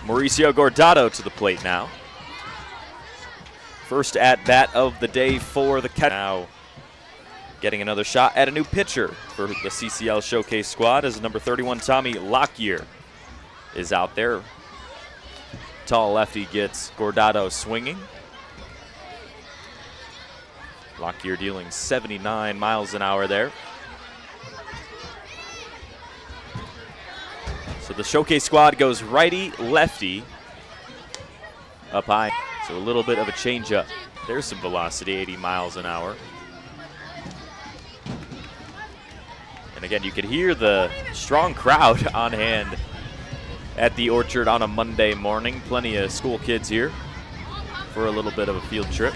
Mauricio Gordado to the plate now. First at bat of the day for the catcher. Now getting another shot at a new pitcher for the CCL Showcase squad as number 31 Tommy Lockyer is out there. Tall lefty gets Gordado swinging. Lockyer dealing 79 miles an hour there. So the Showcase squad goes righty-lefty up high. So a little bit of a changeup. There's some velocity, 80 miles an hour. And again, you could hear the strong crowd on hand at the Orchard on a Monday morning. Plenty of school kids here for a little bit of a field trip.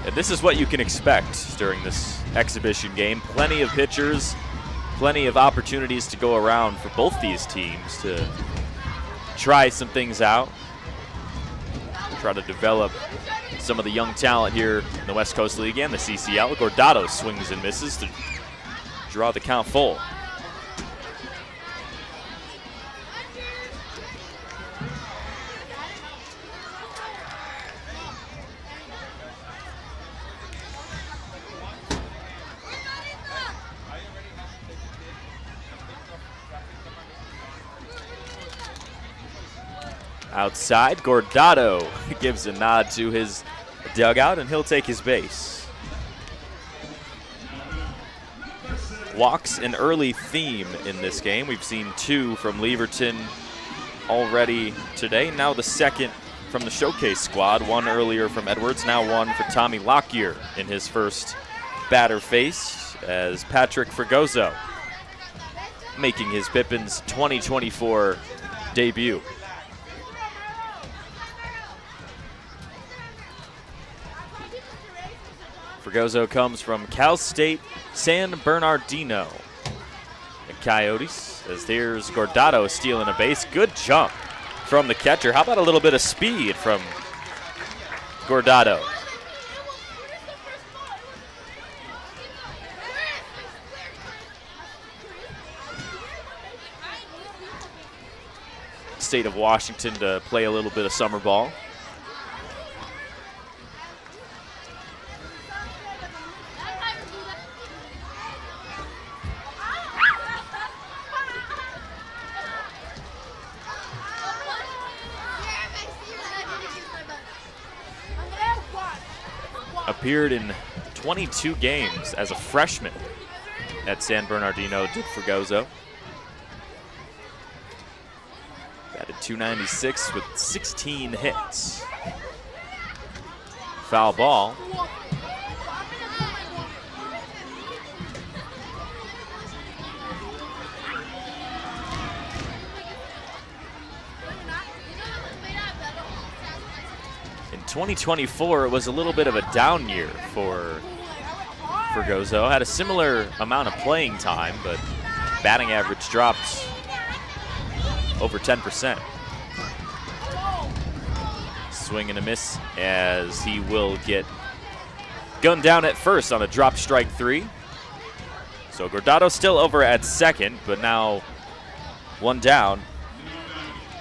And this is what you can expect during this exhibition game. Plenty of pitchers, plenty of opportunities to go around for both these teams to try some things out, try to develop some of the young talent here in the West Coast League and the CCL. Gordado swings and misses to draw the count full. Outside, Gordado gives a nod to his dugout, and he'll take his base. Walks an early theme in this game. We've seen 2 from Leverton already today. Now the second from the Showcase squad. 1 earlier from Edwards, now 1 for Tommy Lockyer in his first batter face as Patrick Fregoso making his Pippins 2024 debut. Fregoso comes from Cal State San Bernardino. The Coyotes, as there's Gordado stealing a base. Good jump from the catcher. How about a little bit of speed from Gordado? State of Washington to play a little bit of summer ball. Appeared in 22 games as a freshman at San Bernardino, did Fregoso. Batted .296 with 16 hits. Foul ball. In 2024, it was a little bit of a down year for Fregoso. Had a similar amount of playing time, but batting average dropped over 10%. Swing and a miss as he will get gunned down at first on a drop strike 3. So Gordado still over at second, but now 1 down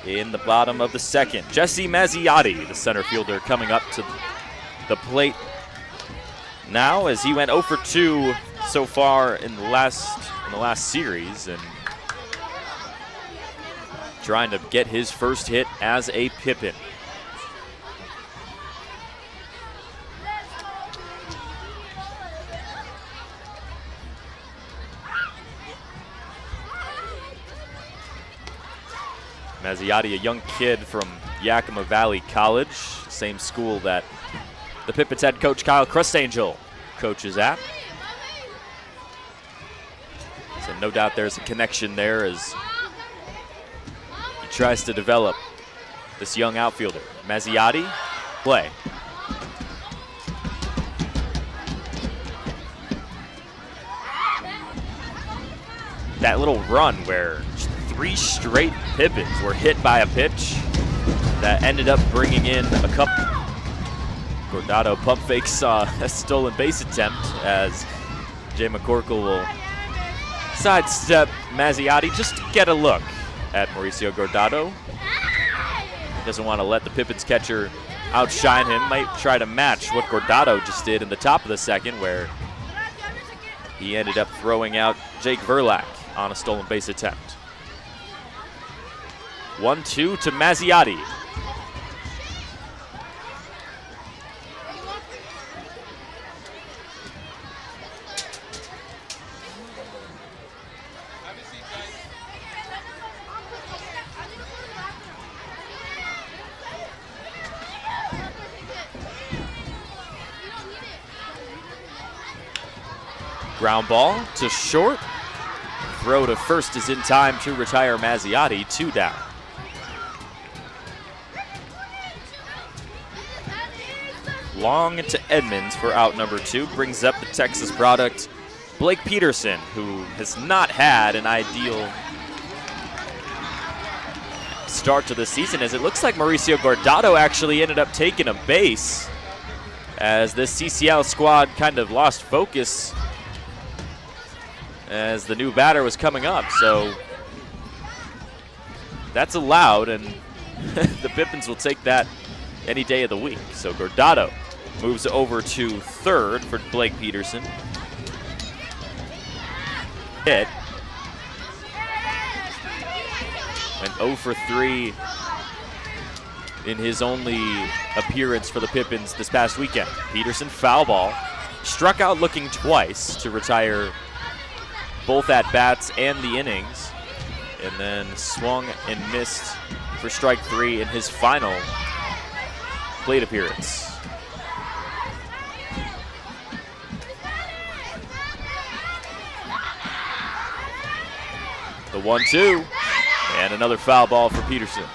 in the bottom of the second. Jesse Mazziotti, the center fielder, coming up to the plate now as he went 0 for 2 so far in the last series, and trying to get his first hit as a Pippin. Mazziotti, a young kid from Yakima Valley College, same school that the Pippins head coach Kyle Crustangel coaches at. So no doubt there's a connection there as he tries to develop this young outfielder. Mazziotti, play. That little run where 3 straight Pippins were hit by a pitch that ended up bringing in a couple. Gordado pump fakes a stolen base attempt as Jay McCorkle will sidestep Mazziotti just to get a look at Mauricio Gordado. He doesn't want to let the Pippins catcher outshine him. Might try to match what Gordado just did in the top of the second, where he ended up throwing out Jake Verlack on a stolen base attempt. 1-2 to Mazziotti. Ground ball to short. Throw to first is in time to retire Mazziotti, 2 down. Long to Edmonds for out number 2. Brings up the Texas product, Blake Peterson, who has not had an ideal start to the season, as it looks like Mauricio Gordado actually ended up taking a base as this CCL squad kind of lost focus as the new batter was coming up. So that's allowed, and the Pippins will take that any day of the week. So Gordado moves over to third for Blake Peterson. Hit. And 0 for 3 in his only appearance for the Pippins this past weekend. Peterson, foul ball. Struck out looking twice to retire both at bats and the innings, and then swung and missed for strike 3 in his final plate appearance. The 1-2, and another foul ball for Peterson.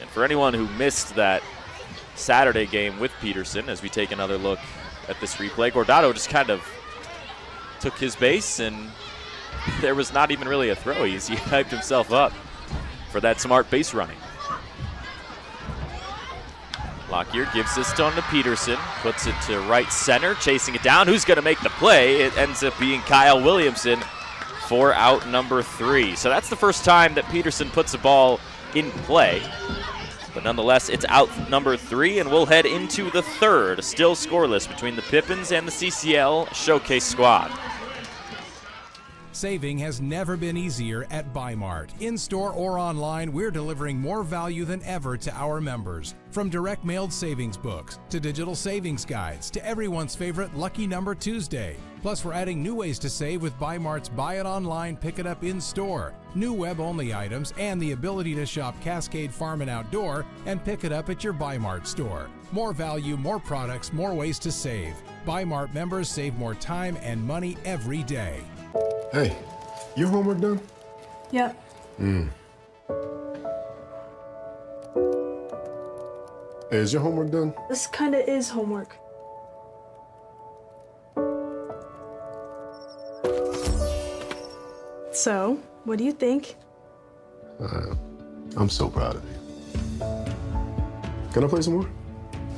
And for anyone who missed that Saturday game with Peterson, as we take another look at this replay, Gordado just kind of took his base, and there was not even really a throw. He hyped himself up for that smart base running. Lockyer gives this one to Peterson, puts it to right center, chasing it down. Who's going to make the play? It ends up being Kyle Williamson for out number 3. So that's the first time that Peterson puts a ball in play. But nonetheless, it's out number 3, and we'll head into the third. Still scoreless between the Pippins and the CCL Showcase squad. Saving has never been easier at Bi-Mart. In-store or online, we're delivering more value than ever to our members. From direct mailed savings books to digital savings guides to everyone's favorite Lucky Number Tuesday. Plus, we're adding new ways to save with Bi-Mart's Buy It Online, Pick It Up in-store, new web-only items, and the ability to shop Cascade Farm and Outdoor and pick it up at your Bi-Mart store. More value, more products, more ways to save. Bi-Mart members save more time and money every day. Hey, your homework done? Yep. Hey, is your homework done? This kinda is homework. So, what do you think? I'm so proud of you. Can I play some more?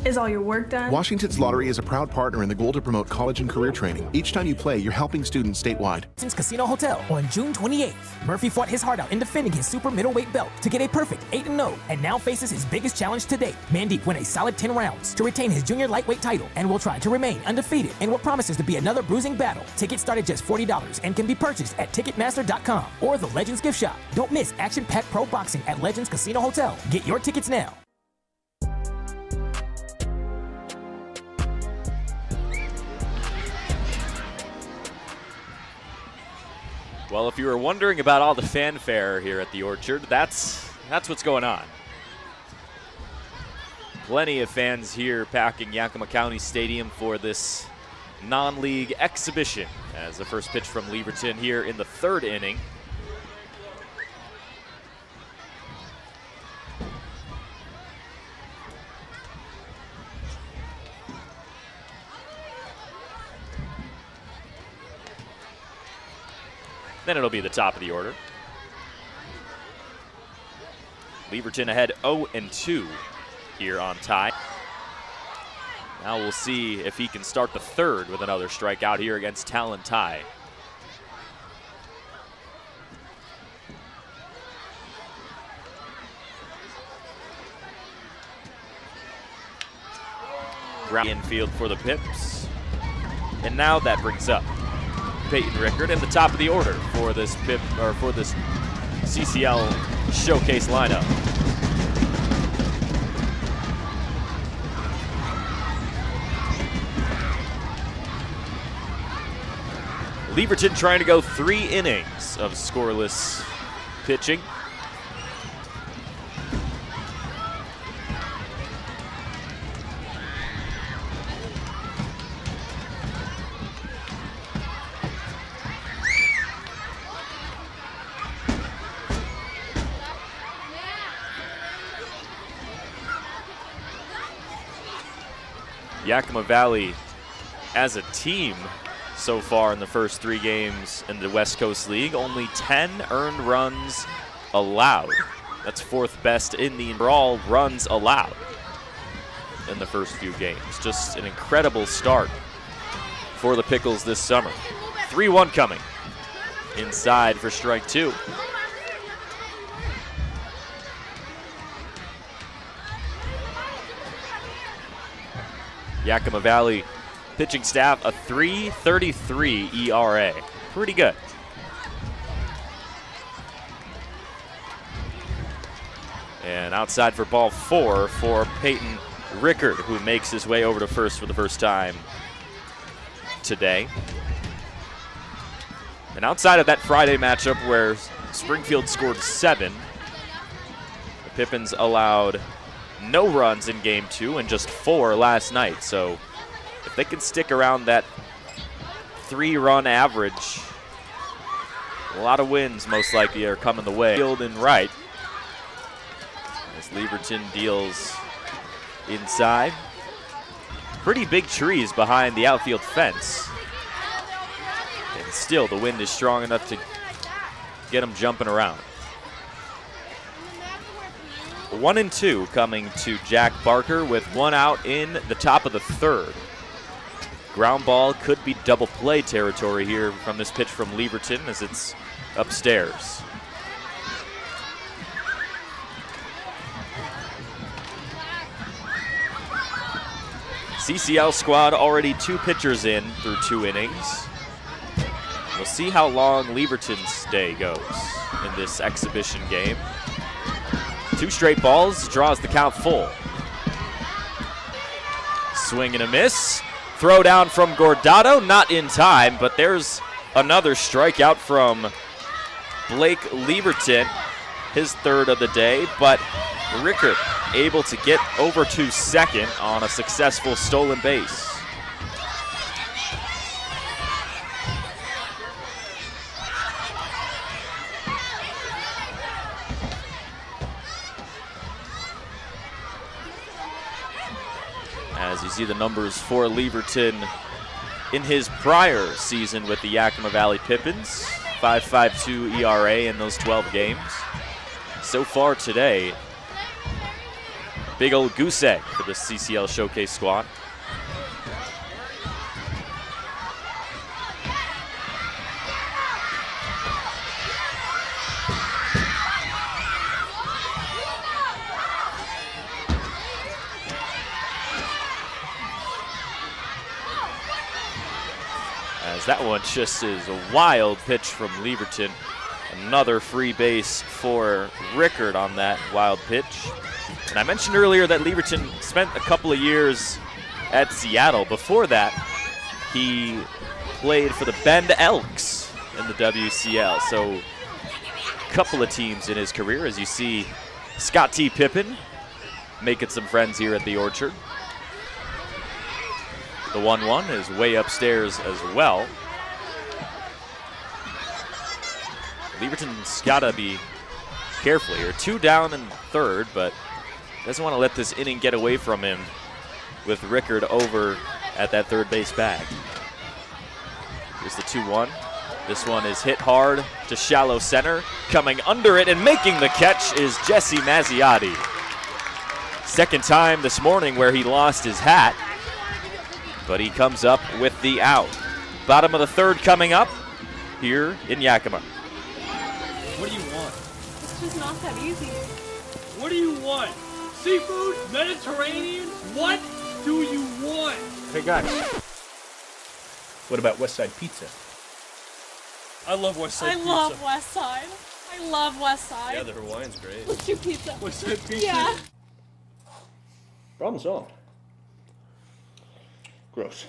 Is all your work done? Washington's Lottery is a proud partner in the goal to promote college and career training. Each time you play, you're helping students statewide. Since Casino Hotel on June 28th, Murphy fought his heart out in defending his super middleweight belt to get a perfect 8-0, and now faces his biggest challenge to date. Mandeep went a solid 10 rounds to retain his junior lightweight title and will try to remain undefeated in what promises to be another bruising battle. Tickets start at just $40 and can be purchased at Ticketmaster.com or the Legends gift shop. Don't miss action-packed pro boxing at Legends Casino Hotel. Get your tickets now. Well, if you were wondering about all the fanfare here at the Orchard, that's what's going on. Plenty of fans here packing Yakima County Stadium for this non-league exhibition as the first pitch from Leverton here in the third inning. Then it'll be the top of the order. Leverton ahead 0-2 here on tie. Now we'll see if he can start the third with another strikeout here against Talon Ty. Infield for the Pips. And now that brings up Peyton Rickard in the top of the order for this CCL Showcase lineup. Leverton trying to go 3 innings of scoreless pitching. Yakima Valley as a team so far in the first 3 games in the West Coast League, only 10 earned runs allowed. That's 4th best in the overall runs allowed in the first few games. Just an incredible start for the Pickles this summer. 3-1 coming. Inside for strike 2. Yakima Valley pitching staff a 3.33 ERA. Pretty good. And outside for ball 4 for Peyton Rickard, who makes his way over to first for the first time today. And outside of that Friday matchup where Springfield scored 7, the Pippins allowed no runs in game 2 and just 4 last night. So if they can stick around that 3-run average, a lot of wins most likely are coming the way. Field and right as Leverton deals inside. Pretty big trees behind the outfield fence. And still the wind is strong enough to get them jumping around. 1-2 coming to Jack Barker with 1 out in the top of the 3rd. Ground ball could be double play territory here from this pitch from Leverton as it's upstairs. CCL squad already 2 pitchers in through 2 innings. We'll see how long Leverton's day goes in this exhibition game. 2 straight balls, draws the count full. Swing and a miss. Throw down from Gordado, not in time, but there's another strikeout from Blake Leverton, his 3rd of the day, but Rickard able to get over to second on a successful stolen base. As you see the numbers for Leverton in his prior season with the Yakima Valley Pippins, 5.52 ERA in those 12 games. So far today, big old goose egg for the CCL Showcase squad. As that one just is a wild pitch from Leverton. Another free base for Rickard on that wild pitch. And I mentioned earlier that Leverton spent a couple of years at Seattle. Before that, he played for the Bend Elks in the WCL. So a couple of teams in his career, as you see Scott T. Pippin making some friends here at the Orchard. The 1-1 is way upstairs as well. Leverton's got to be careful here. 2 down in the 3rd, but doesn't want to let this inning get away from him with Rickard over at that 3rd base bag. Here's the 2-1. This one is hit hard to shallow center. Coming under it and making the catch is Jesse Mazziotti. Second time this morning where he lost his hat, but he comes up with the out. Bottom of the third coming up here in Yakima. What do you want? It's just not that easy. What do you want? Seafood? Mediterranean? What do you want? Hey guys, what about West Side Pizza? I love West Side Pizza. I love West Side. I love West Side. Yeah, the Hawaiian's great. Let's do pizza. West Side Pizza? Yeah. Problem solved. Gross.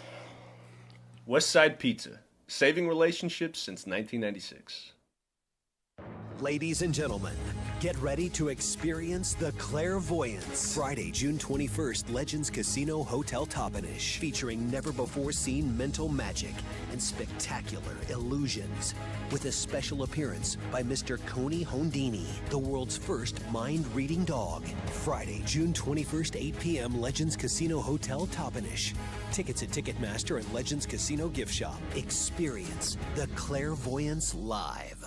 West Side Pizza, saving relationships since 1996. Ladies and gentlemen, get ready to experience the clairvoyance. Friday, June 21st, Legends Casino Hotel Toppenish, featuring never-before-seen mental magic and spectacular illusions, with a special appearance by Mr. Coney Hondini, the world's first mind-reading dog. Friday, June 21st, 8 p.m., Legends Casino Hotel Toppenish. Tickets at Ticketmaster and Legends Casino Gift Shop. Experience the clairvoyance live.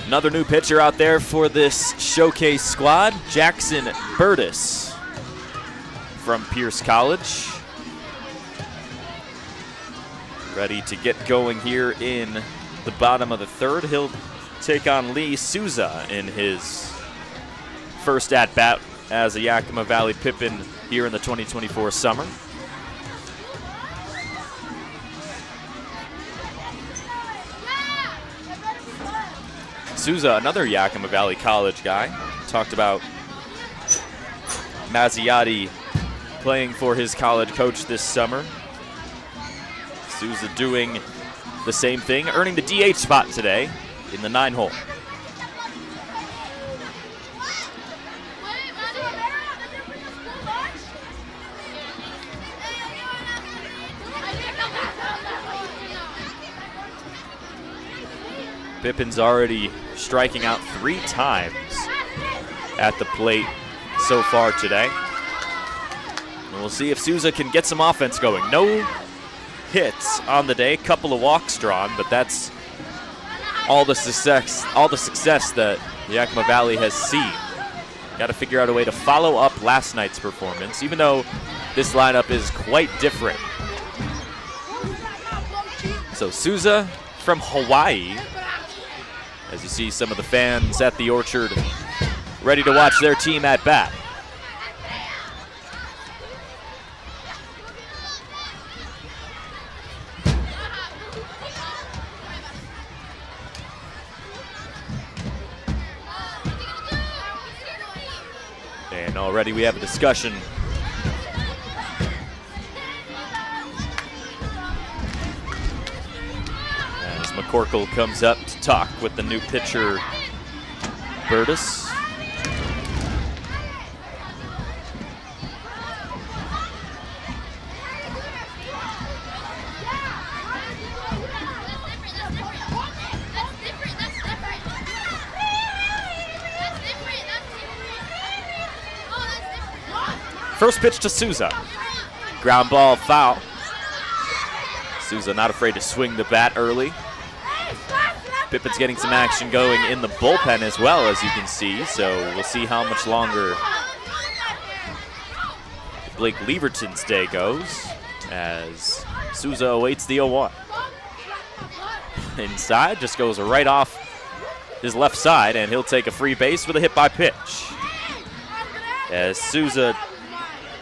Another new pitcher out there for this showcase squad, Jackson Burtis from Pierce College. Ready to get going here in the bottom of the third. He'll take on Lee Souza in his first at-bat as a Yakima Valley Pippin here in the 2024 summer. Souza, another Yakima Valley College guy. Talked about Mazziotti playing for his college coach this summer. Souza doing the same thing, earning the DH spot today in the 9-hole. Pippins already striking out 3 times at the plate so far today. And we'll see if Souza can get some offense going. No hits on the day, couple of walks drawn, but that's all the success that Yakima Valley has seen. Got to figure out a way to follow up last night's performance, even though this lineup is quite different. So Souza from Hawaii, as you see some of the fans at the Orchard ready to watch their team at bat. And already we have a discussion as McCorkle comes up to talk with the new pitcher, Burtis. First pitch to Souza. Ground ball, foul. Souza not afraid to swing the bat early. Pippin's getting some action going in the bullpen as well, as you can see, so we'll see how much longer Blake Leverton's day goes as Souza awaits the 0-1. Inside, just goes right off his left side, and he'll take a free base with a hit by pitch. As Souza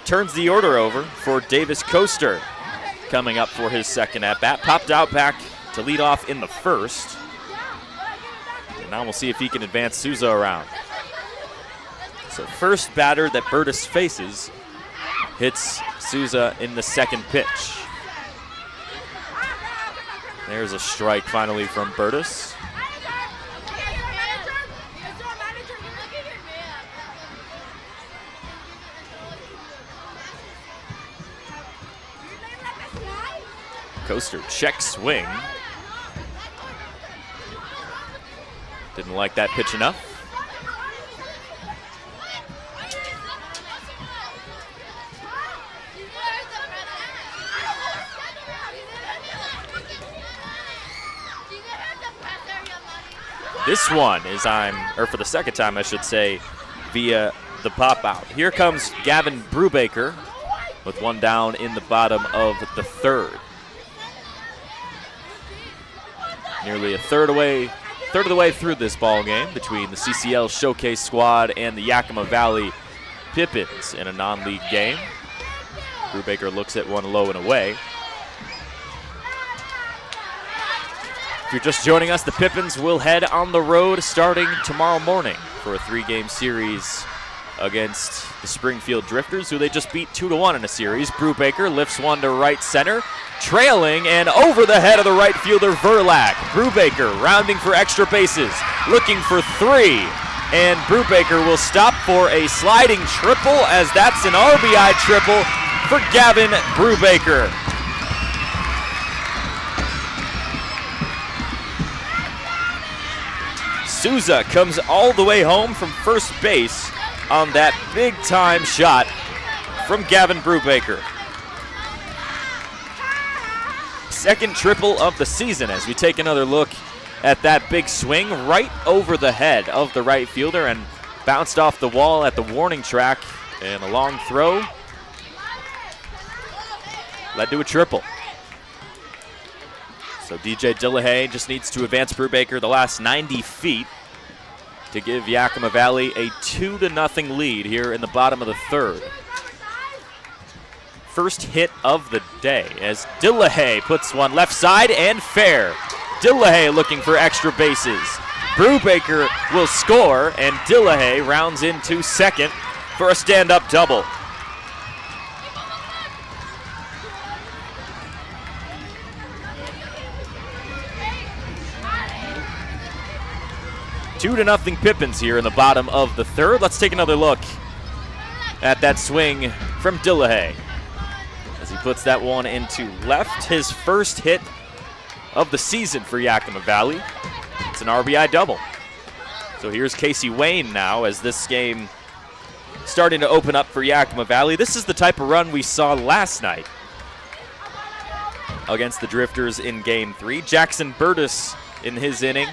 turns the order over for Davis Coaster coming up for his second at-bat. Popped out back to lead off in the first. And now we'll see if he can advance Souza around. So first batter that Burtis faces hits Souza in the second pitch. There's a strike finally from Burtis. Coaster check swing. Didn't like that pitch enough. This one is for the second time I should say, via the pop out. Here comes Gavin Brubaker with one down in the bottom of the third. Nearly a third of the way through this ball game between the CCL Showcase squad and the Yakima Valley Pippins in a non-league game. Brubaker looks at one low and away. If you're just joining us, the Pippins will head on the road starting tomorrow morning for a 3-game series against the Springfield Drifters, who they just beat 2-1 in a series. Brubaker lifts one to right center, trailing and over the head of the right fielder Verlack. Brubaker rounding for extra bases, looking for 3, and Brubaker will stop for a sliding triple, as that's an RBI triple for Gavin Brubaker. Souza comes all the way home from first base on that big-time shot from Gavin Brubaker. Second triple of the season as we take another look at that big swing right over the head of the right fielder and bounced off the wall at the warning track, and a long throw led to a triple. So DJ Dillahay just needs to advance Brubaker the last 90 feet to give Yakima Valley a 2-0 lead here in the bottom of the third. First hit of the day as Dillahay puts one left side and fair. Dillahay looking for extra bases. Brubaker will score, and Dillahay rounds into second for a stand-up double. Two to nothing Pippins here in the bottom of the third. Let's take another look at that swing from Dillahay as he puts that one into left. His first hit of the season for Yakima Valley. It's an RBI double. So here's Casey Wayne now as this game starting to open up for Yakima Valley. This is the type of run we saw last night against the Drifters in Game 3. Jackson Burtis in his inning,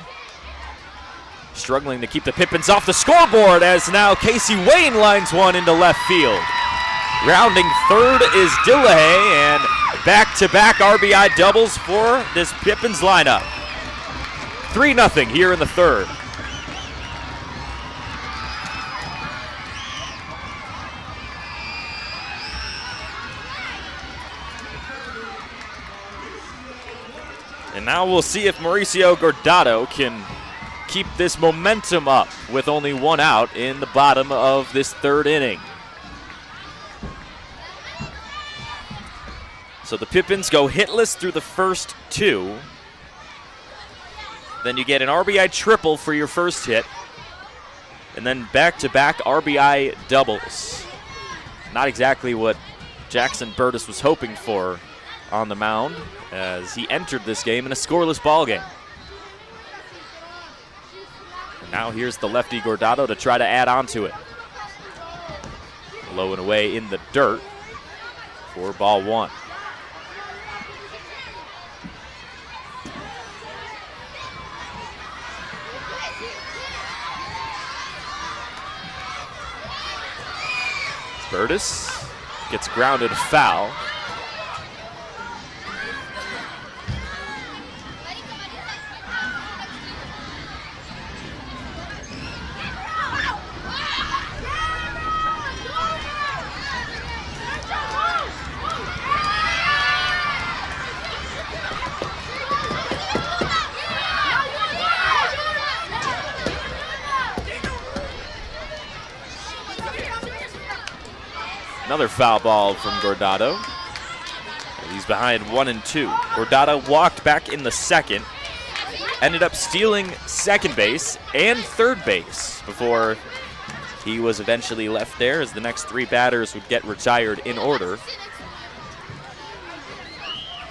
struggling to keep the Pippins off the scoreboard as now Casey Wayne lines one into left field. Rounding third is Dillahay, and back-to-back RBI doubles for this Pippins lineup. 3-0 here in the third. And now we'll see if Mauricio Gordado can keep this momentum up with only one out in the bottom of this third inning. So the Pippins go hitless through the first two. Then you get an RBI triple for your first hit, and then back-to-back RBI doubles. Not exactly what Jackson Burtis was hoping for on the mound as he entered this game in a scoreless ball game. And now here's the lefty Gordado to try to add on to it. Low and away in the dirt for ball one. Burtis gets grounded foul. Another foul ball from Gordado. He's behind 1-2. Gordado walked back in the second, ended up stealing second base and third base before he was eventually left there as the next three batters would get retired in order.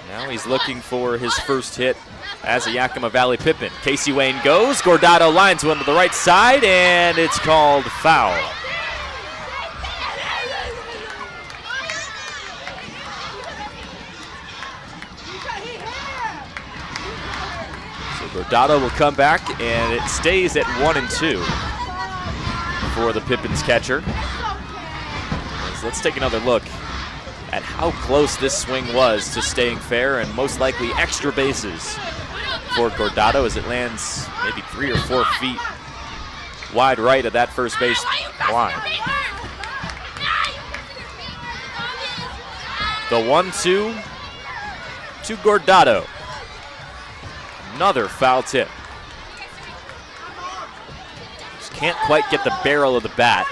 Now he's looking for his first hit as a Yakima Valley Pippin. Casey Wayne goes. Gordado lines one to the right side, and it's called foul. So Gordado will come back, and it stays at 1-2 for the Pippins catcher. So let's take another look at how close this swing was to staying fair, and most likely extra bases for Gordado as it lands maybe 3 or 4 feet wide right of that first base line. The 1-2 to Gordado. Another foul tip. Just can't quite get the barrel of the bat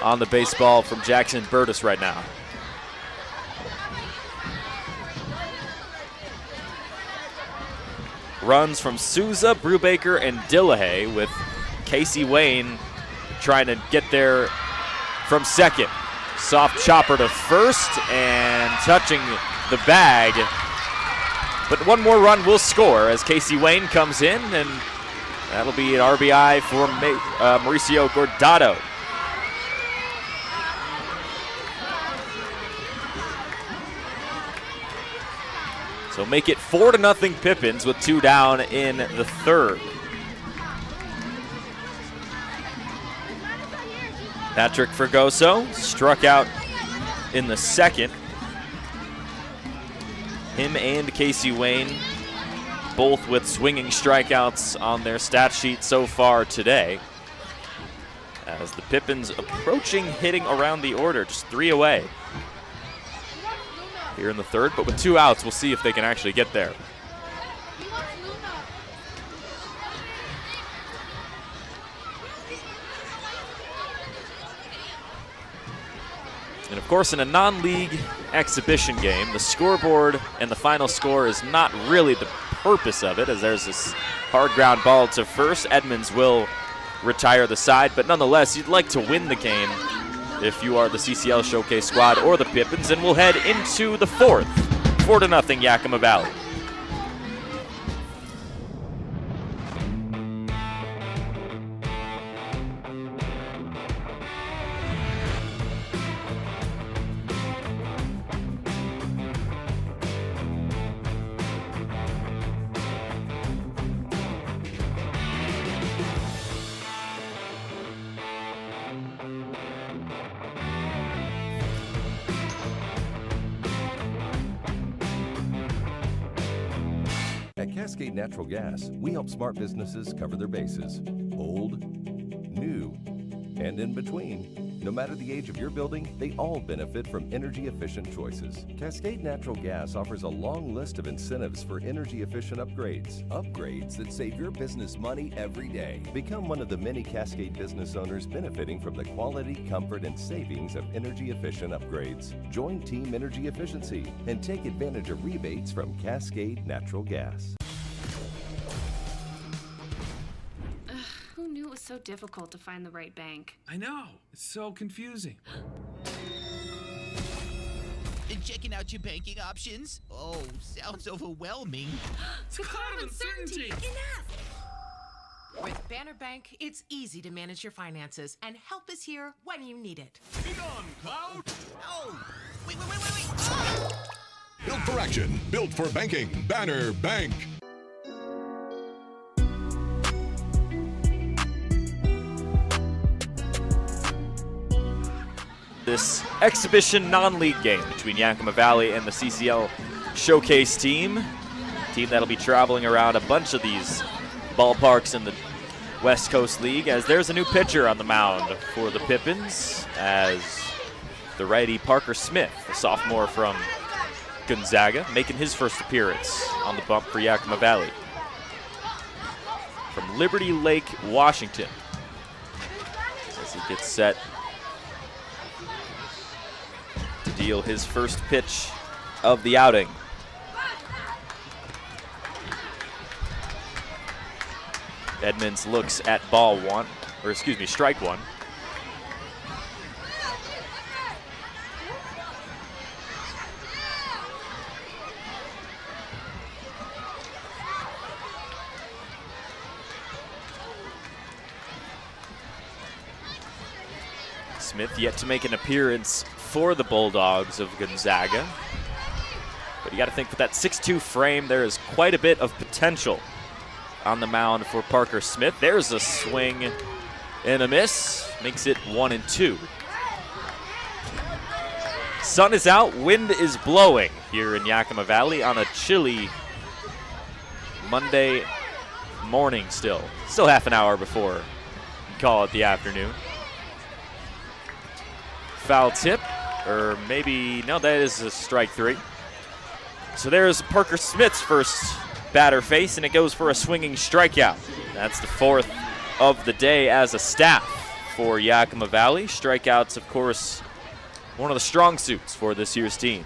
on the baseball from Jackson Burtis right now. Runs from Souza, Brubaker, and Dillahay, with Casey Wayne trying to get there from second. Soft chopper to first and touching the bag. But one more run will score as Casey Wayne comes in, and that'll be an RBI for Mauricio Gordado. So make it 4-0 Pippins with 2 down in the third. Patrick Fregoso struck out in the second. Him and Casey Wayne both with swinging strikeouts on their stat sheet so far today. As the Pippins approaching hitting around the order, just 3 away here in the third, but with 2 outs, we'll see if they can actually get there. And of course, in a non-league exhibition game, the scoreboard and the final score is not really the purpose of it, as there's this hard ground ball to first. Edmonds will retire the side, but nonetheless, you'd like to win the game if you are the CCL Showcase squad or the Pippins, and we'll head into the fourth. 4-0 Yakima Valley. At Cascade Natural Gas, we help smart businesses cover their bases, old, new, and in between. No matter the age of your building, they all benefit from energy-efficient choices. Cascade Natural Gas offers a long list of incentives for energy-efficient upgrades. Upgrades that save your business money every day. Become one of the many Cascade business owners benefiting from the quality, comfort, and savings of energy-efficient upgrades. Join Team Energy Efficiency and take advantage of rebates from Cascade Natural Gas. Who knew it was so difficult to find the right bank? I know. It's so confusing. Checking out your banking options? Oh, sounds overwhelming. It's a cloud of uncertainty. Enough! With Banner Bank, it's easy to manage your finances, and help is here when you need it. Be gone, Cloud! Oh! Wait! Ah! Built for action, built for banking. Banner Bank. This exhibition non-league game between Yakima Valley and the CCL Showcase team. Team that'll be traveling around a bunch of these ballparks in the West Coast League, as there's a new pitcher on the mound for the Pippins, as the righty Parker Smith, a sophomore from Gonzaga, making his first appearance on the bump for Yakima Valley. From Liberty Lake, Washington, as he gets set to deal his first pitch of the outing. Edmonds looks at strike one. Smith yet to make an appearance for the Bulldogs of Gonzaga. But you got to think with that 6'2" frame, there is quite a bit of potential on the mound for Parker Smith. There's a swing and a miss. Makes it 1-2. Sun is out, wind is blowing here in Yakima Valley on a chilly Monday morning still. Still half an hour before you call it the afternoon. Foul tip, or maybe, no, that is a strike 3. So there's Parker Smith's first batter face, and it goes for a swinging strikeout. That's the 4th of the day as a staff for Yakima Valley. Strikeouts, of course, one of the strong suits for this year's team.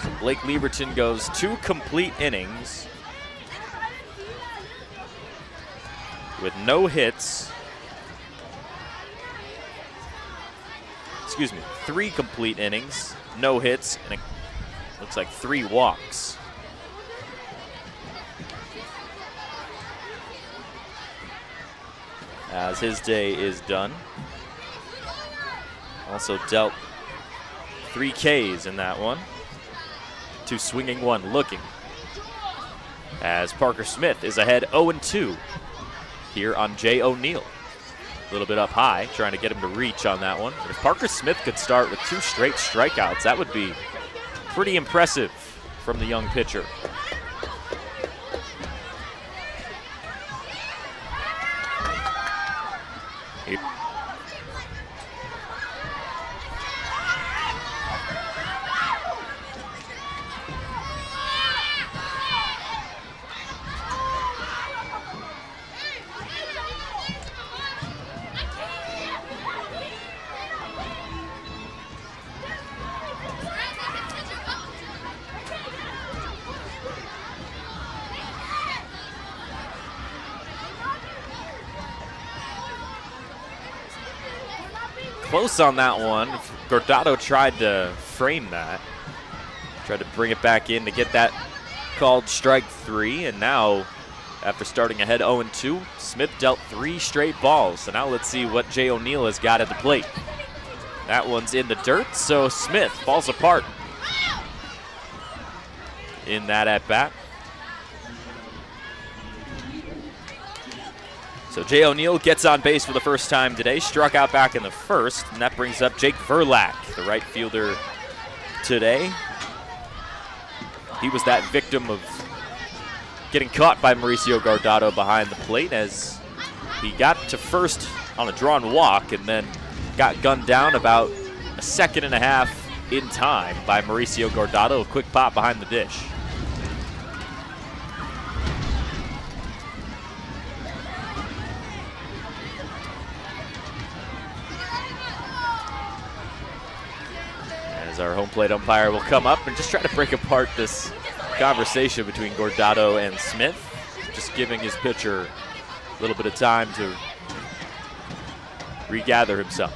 So Blake Lieberton goes 2 complete innings with no hits. Excuse me, 3 complete innings, no hits, and it looks like 3 walks. As his day is done. Also dealt 3 Ks in that one. 2 swinging, 1 looking. As Parker Smith is ahead 0-2 here on Jay O'Neill. A little bit up high, trying to get him to reach on that one. But if Parker Smith could start with 2 straight strikeouts, that would be pretty impressive from the young pitcher. Close on that one. Gordado tried to frame that. Tried to bring it back in to get that called strike 3. And now, after starting ahead 0-2, Smith dealt 3 straight balls. So now let's see what Jay O'Neill has got at the plate. That one's in the dirt, so Smith falls apart in that at-bat. So Jay O'Neill gets on base for the first time today, struck out back in the first, and that brings up Jake Verlack, the right fielder today. He was that victim of getting caught by Mauricio Guardado behind the plate as he got to first on a drawn walk and then got gunned down about a 1.5 seconds in time by Mauricio Guardado. A quick pop behind the dish. As our home plate umpire will come up and just try to break apart this conversation between Guardado and Smith, just giving his pitcher a little bit of time to regather himself.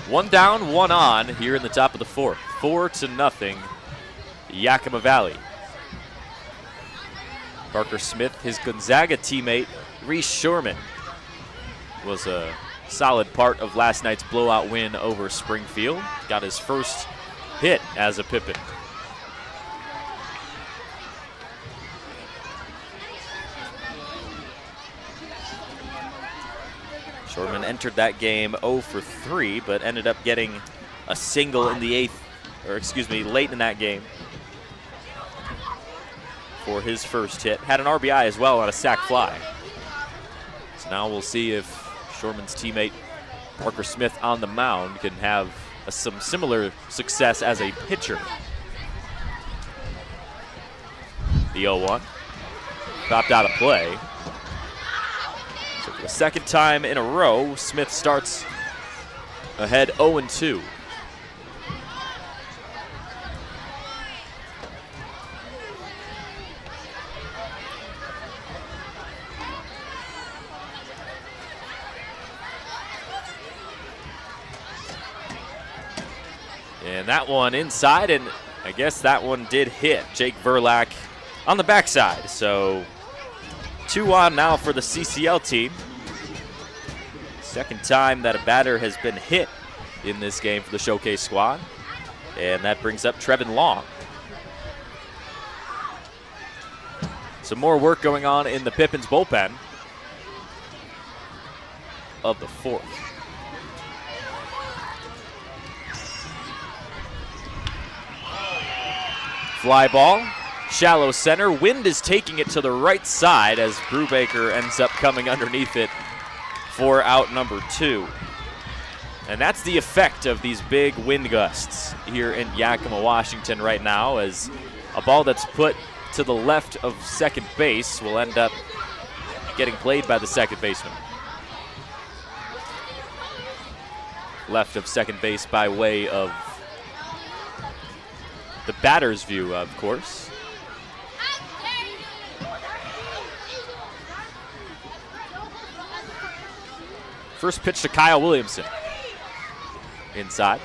1 down, 1 on here in the top of the 4th. 4-0, Yakima Valley. Parker Smith, his Gonzaga teammate, Reese Shurman, was a solid part of last night's blowout win over Springfield. Got his first hit as a Pippin. Shortman entered that game 0 for 3, but ended up getting a single in the 8th, or excuse me, late in that game for his first hit. Had an RBI as well on a sac fly. So now we'll see if Shorman's teammate Parker Smith on the mound can have some similar success as a pitcher. The 0-1. Popped out of play. So for the 2nd time in a row, Smith starts ahead 0-2. And that one inside, and I guess that one did hit Jake Verlack on the backside. So 2 on now for the CCL team. Second time that a batter has been hit in this game for the Showcase squad. And that brings up Trevin Long. Some more work going on in the Pippins bullpen of the 4th. Fly ball, shallow center. Wind is taking it to the right side as Brubaker ends up coming underneath it for out number 2. And that's the effect of these big wind gusts here in Yakima, Washington right now, as a ball that's put to the left of second base will end up getting played by the second baseman. Left of second base by way of the batter's view, of course. First pitch to Kyle Williamson. Inside.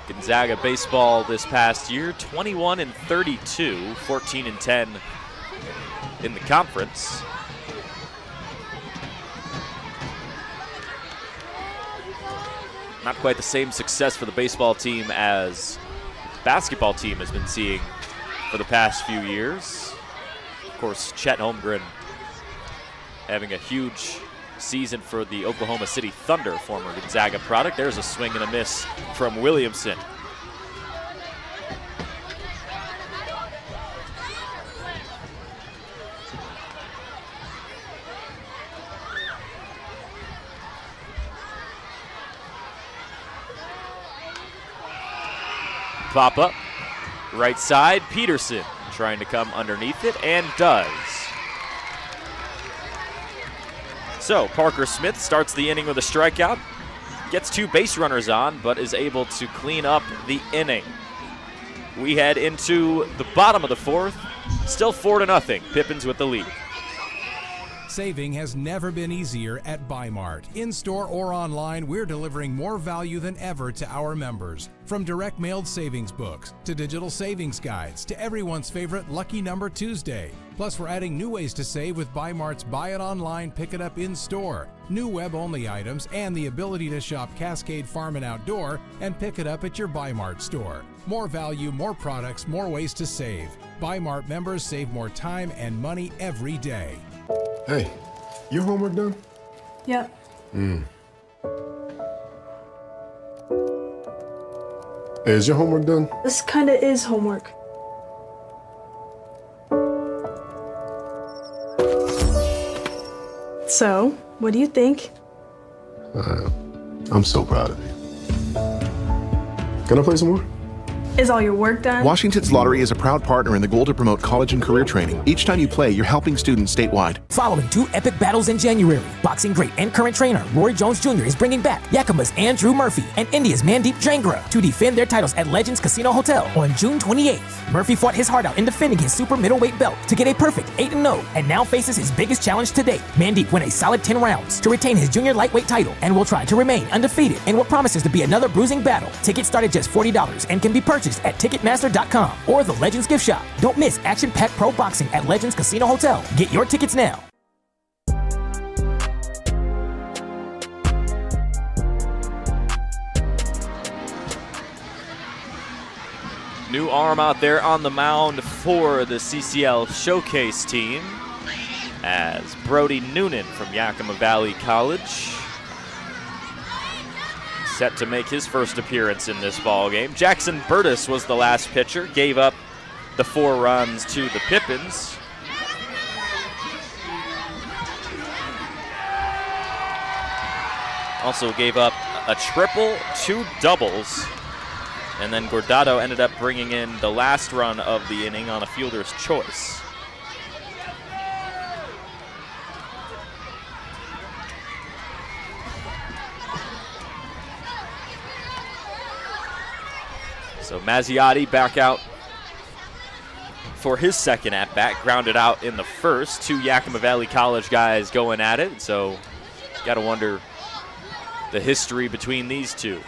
Gonzaga baseball this past year, 21-32, 14-10 in the conference. Not quite the same success for the baseball team as the basketball team has been seeing for the past few years. Of course, Chet Holmgren having a huge season for the Oklahoma City Thunder, former Gonzaga product. There's a swing and a miss from Williamson. Pop up, right side, Peterson trying to come underneath it, and does. So Parker Smith starts the inning with a strikeout, gets 2 base runners on, but is able to clean up the inning. We head into the bottom of the 4th, still 4-0, Pippins with the lead. Saving has never been easier at Bi-Mart. In-store or online, we're delivering more value than ever to our members. From direct mailed savings books, to digital savings guides, to everyone's favorite Lucky Number Tuesday. Plus, we're adding new ways to save with Bi-Mart's Buy It Online, Pick It Up in-store, new web-only items, and the ability to shop Cascade Farm and Outdoor and pick it up at your Bi-Mart store. More value, more products, more ways to save. Bi-Mart members save more time and money every day. Hey, your homework done? Yep. Hey, is your homework done? This kinda is homework. So, what do you think? I'm so proud of you. Can I play some more? Is all your work done? Washington's Lottery is a proud partner in the goal to promote college and career training. Each time you play, you're helping students statewide. Following 2 epic battles in January, boxing great and current trainer Rory Jones Jr. is bringing back Yakima's Andrew Murphy and India's Mandeep Jangra to defend their titles at Legends Casino Hotel on June 28th. Murphy fought his heart out in defending his super middleweight belt to get a perfect 8-0 and now faces his biggest challenge to date. Mandeep went a solid 10 rounds to retain his junior lightweight title and will try to remain undefeated in what promises to be another bruising battle. Tickets start at just $40 and can be purchased at Ticketmaster.com or the Legends Gift Shop. Don't miss action-packed pro boxing at Legends Casino Hotel. Get your tickets now. New arm out there on the mound for the CCL Showcase team as Brody Noonan from Yakima Valley College set to make his first appearance in this ball game. Jackson Burtis was the last pitcher, gave up the 4 runs to the Pippins. Also gave up a triple, 2 doubles, and then Gordado ended up bringing in the last run of the inning on a fielder's choice. So Mazziotti back out for his second at-bat, grounded out in the first. Two Yakima Valley College guys going at it, so got to wonder the history between these two.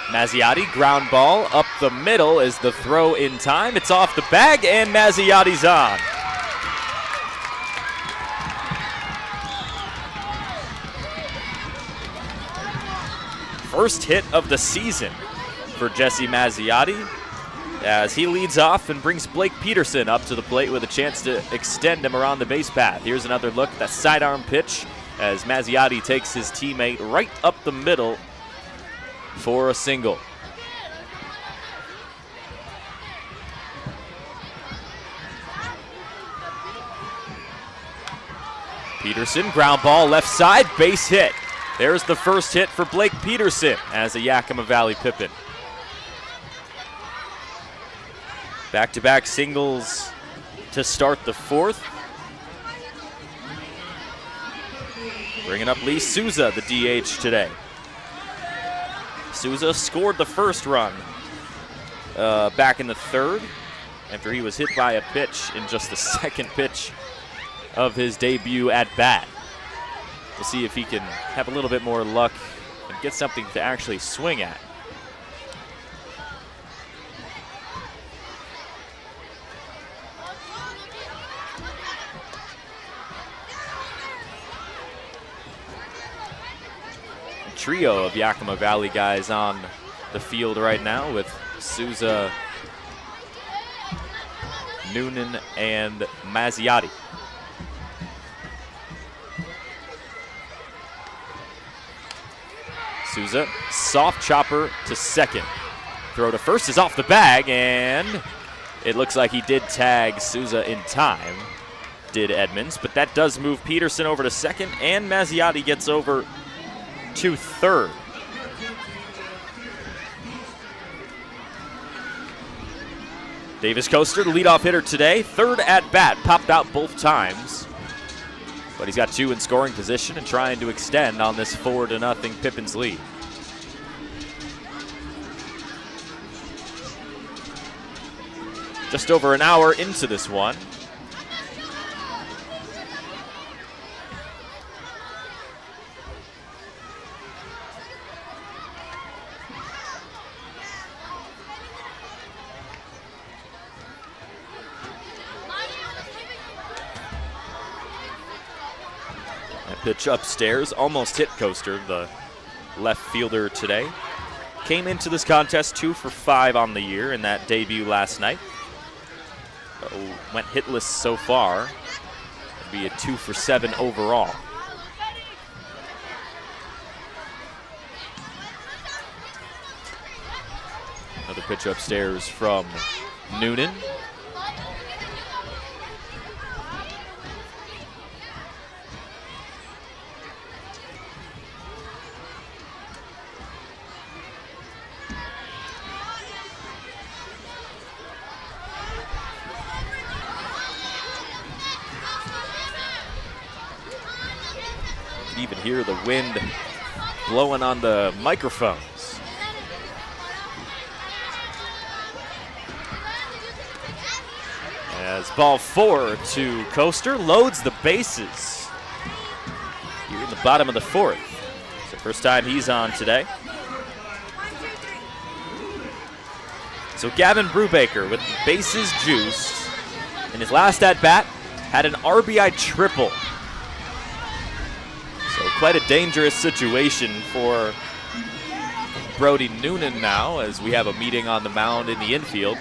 Mazziotti, ground ball up the middle is the throw in time. It's off the bag, and Mazziotti's on. First hit of the season for Jesse Mazziotti as he leads off and brings Blake Peterson up to the plate with a chance to extend him around the base path. Here's another look at that sidearm pitch as Mazziotti takes his teammate right up the middle for a single. Peterson, ground ball left side, base hit. There's the first hit for Blake Peterson as a Yakima Valley Pippin. Back-to-back singles to start the fourth. Bringing up Lee Souza, the DH today. Souza scored the first run back in the third after he was hit by a pitch in just the second pitch of his debut at bat. We'll see if he can have a little bit more luck and get something to actually swing at. A trio of Yakima Valley guys on the field right now with Souza, Noonan, and Mazziotti. Souza, soft chopper to second. Throw to first is off the bag, and it looks like he did tag Souza in time, did Edmonds, but that does move Peterson over to second, and Mazziotti gets over to third. Davis Coaster, the leadoff hitter today, third at bat, popped out both times. But he's got two in scoring position and trying to extend on this 4-0 Pippins lead. Just over an hour into this one. Pitch upstairs, almost hit Coaster, the left fielder today. Came into this contest 2 for 5 on the year in that debut last night. Went hitless so far. It'd be a 2 for 7 overall. Another pitch upstairs from Noonan. Even hear the wind blowing on the microphones. As ball 4 to Coaster, loads the bases here in the bottom of the fourth. It's the first time he's on today. So Gavin Brubaker with bases juiced in his last at-bat had an RBI triple. So quite a dangerous situation for Brody Noonan now as we have a meeting on the mound in the infield.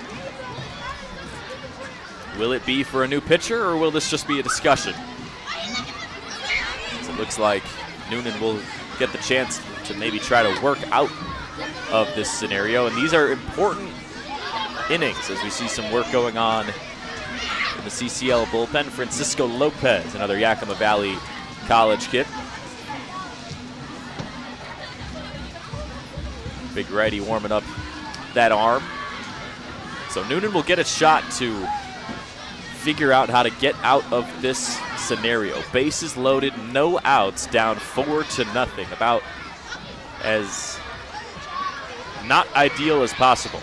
Will it be for a new pitcher or will this just be a discussion? So it looks like Noonan will get the chance to maybe try to work out of this scenario. And these are important innings as we see some work going on in the CCL bullpen. Francisco Lopez, another Yakima Valley College kid. Big righty warming up that arm. So Noonan will get a shot to figure out how to get out of this scenario. Bases loaded, no outs, down 4-0. About as not ideal as possible.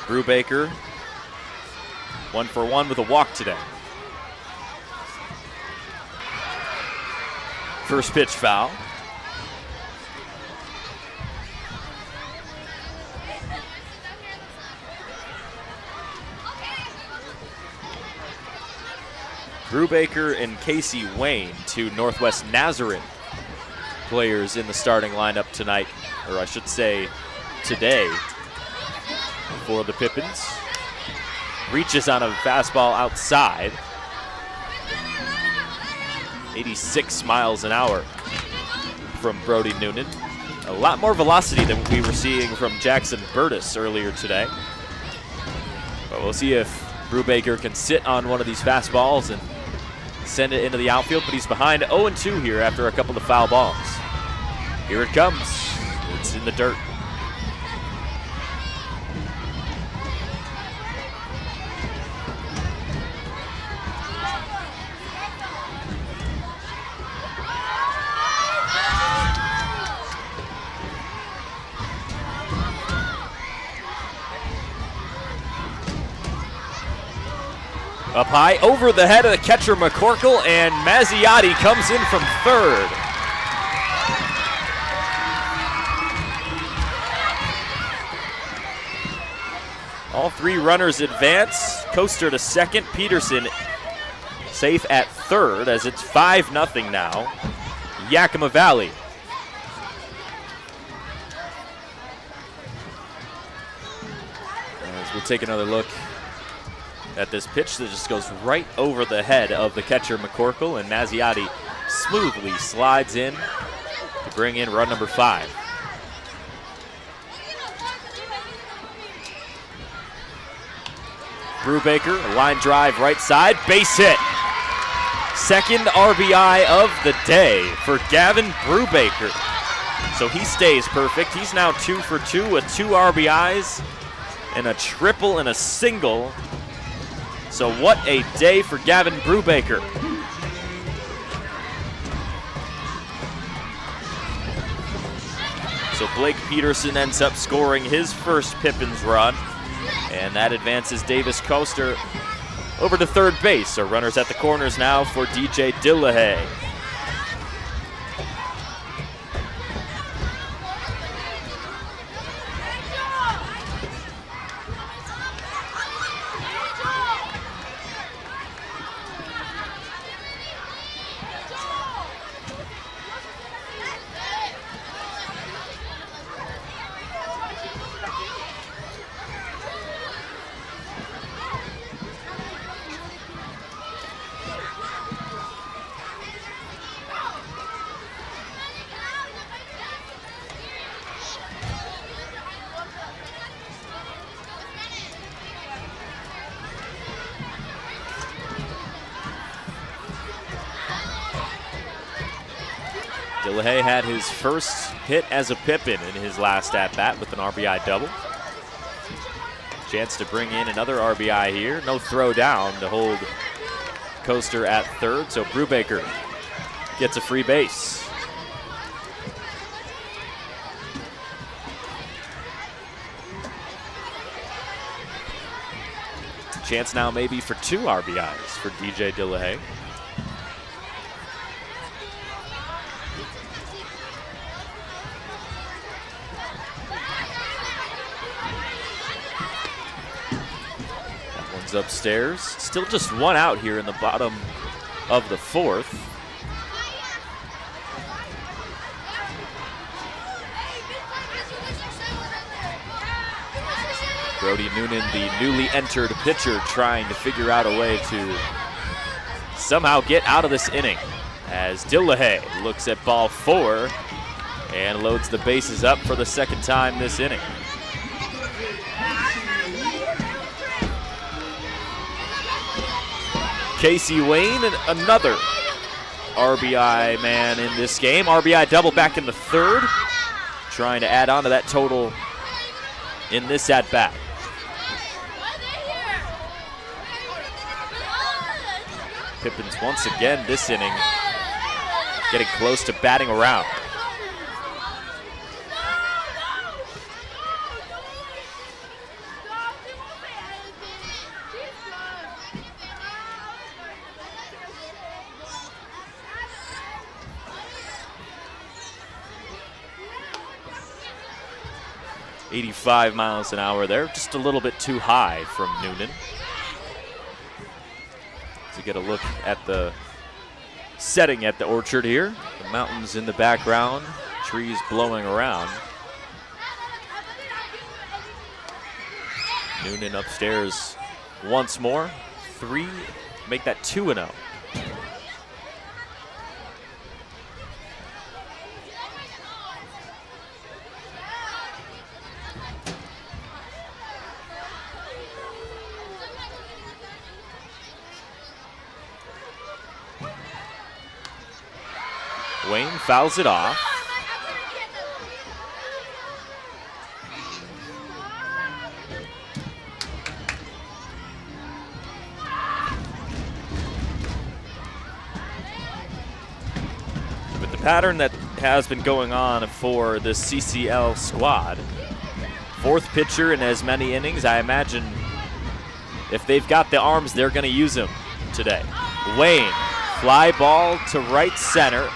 Brubaker, 1 for 1 with a walk today. First pitch foul. Brubaker and Casey Wayne, two Northwest Nazarene players in the starting lineup tonight, or I should say today, for the Pippins. Reaches on a fastball outside. 86 miles an hour from Brody Noonan. A lot more velocity than we were seeing from Jackson Burtis earlier today. But we'll see if Brubaker can sit on one of these fastballs and send it into the outfield, but he's behind 0-2 here after a couple of foul balls. Here it comes. It's in the dirt. Up high, over the head of the catcher McCorkle, and Mazziotti comes in from third. All three runners advance. Coaster to second, Peterson safe at third as it's 5-0 now. Yakima Valley. As we'll take another look at this pitch that just goes right over the head of the catcher McCorkle, and Mazziotti smoothly slides in to bring in run number 5. Brubaker, a line drive right side, base hit. Second RBI of the day for Gavin Brubaker. So he stays perfect. He's now 2 for 2 with 2 RBIs and a triple and a single. So what a day for Gavin Brubaker. So Blake Peterson ends up scoring his first Pippins run, and that advances Davis Coaster over to third base. So runners at the corners now for DJ Dillahay. Dillahay had his first hit as a Pippin in his last at-bat with an RBI double. Chance to bring in another RBI here. No throw down to hold Coaster at third, so Brubaker gets a free base. Chance now maybe for 2 RBIs for DJ Dillahay. Upstairs. Still just 1 out here in the bottom of the 4th. Brody Noonan, the newly entered pitcher, trying to figure out a way to somehow get out of this inning as Dillahay looks at ball 4 and loads the bases up for the second time this inning. Casey Wayne, and another RBI man in this game. RBI double back in the 3rd, trying to add on to that total in this at-bat. Pippins once again this inning getting close to batting around. .85 miles an hour there, just a little bit too high from Noonan. To get a look at the setting at the orchard here. The mountains in the background, trees blowing around. Noonan upstairs once more. 3, make that 2-0. Wayne fouls it off. With the pattern that has been going on for the CCL squad, 4th pitcher in as many innings, I imagine if they've got the arms, they're going to use them today. Wayne, fly ball to right center.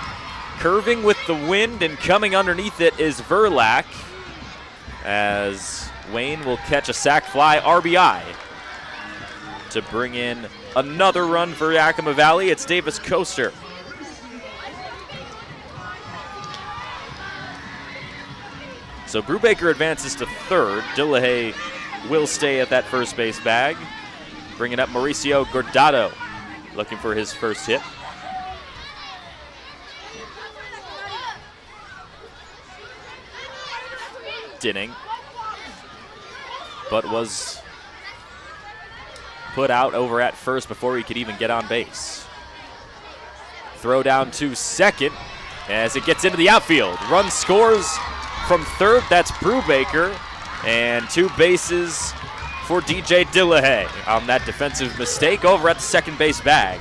Curving with the wind and coming underneath it is Verlack, as Wayne will catch a sac fly RBI to bring in another run for Yakima Valley. It's Davis Coaster. So Brubaker advances to 3rd. Dillahay will stay at that first base bag. Bringing up Mauricio Gordado, looking for his first hit. Inning, but was put out over at first before he could even get on base. Throw down to second as it gets into the outfield. Run scores from 3rd, that's Brubaker, and 2 bases for DJ Dillahay on that defensive mistake over at the second base bag.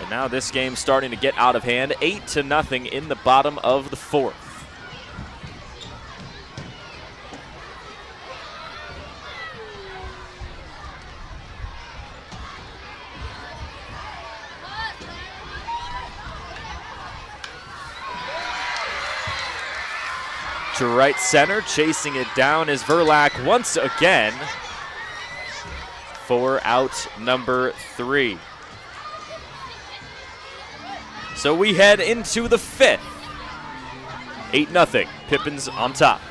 And now this game's starting to get out of hand, 8-0 in the bottom of the 4th. To right center, chasing it down is Verlack once again for out number 3. So we head into the 5th. 8-0, Pippins on top.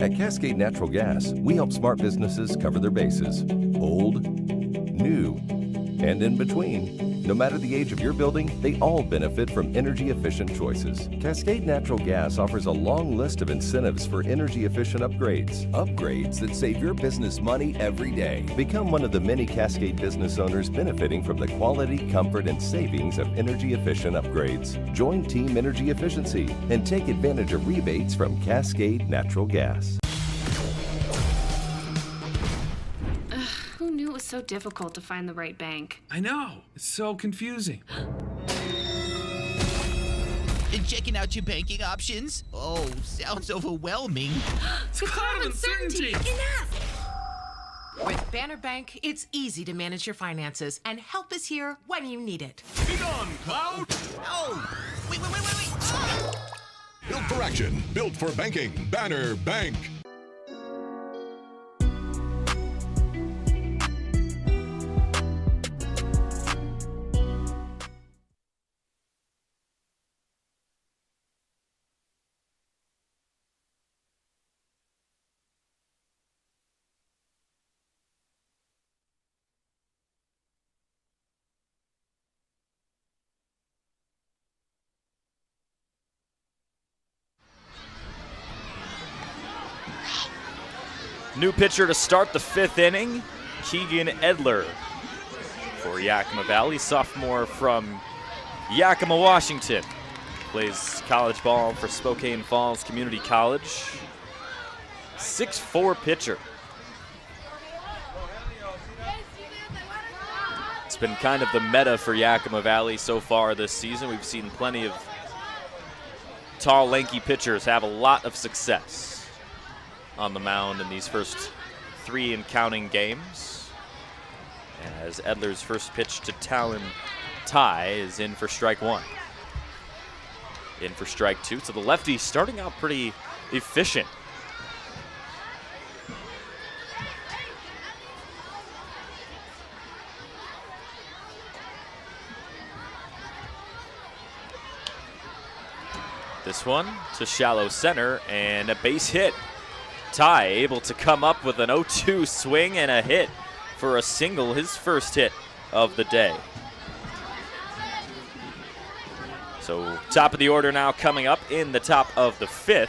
At Cascade Natural Gas, we help smart businesses cover their bases. Old, new, and in between. No matter the age of your building, they all benefit from energy-efficient choices. Cascade Natural Gas offers a long list of incentives for energy-efficient upgrades. Upgrades that save your business money every day. Become one of the many Cascade business owners benefiting from the quality, comfort, and savings of energy-efficient upgrades. Join Team Energy Efficiency and take advantage of rebates from Cascade Natural Gas. Who knew it was so difficult to find the right bank? I know. It's so confusing. And checking out your banking options? Oh, sounds overwhelming. It's a cloud of uncertainty. Enough! With Banner Bank, it's easy to manage your finances, and help is here when you need it. Be gone, Cloud! Oh, wait. Ah! Built for action, built for banking. Banner Bank. New pitcher to start the 5th inning, Keegan Edler for Yakima Valley, sophomore from Yakima, Washington. Plays college ball for Spokane Falls Community College. 6'4" pitcher. It's been kind of the meta for Yakima Valley so far this season. We've seen plenty of tall, lanky pitchers have a lot of success on the mound in these first 3 and counting games. As Edler's first pitch to Talon Ty is in for strike 1. In for strike 2. So the lefty starting out pretty efficient. This one to shallow center and a base hit. Ty able to come up with an 0-2 swing and a hit for a single, his first hit of the day. So top of the order now coming up in the top of the 5th.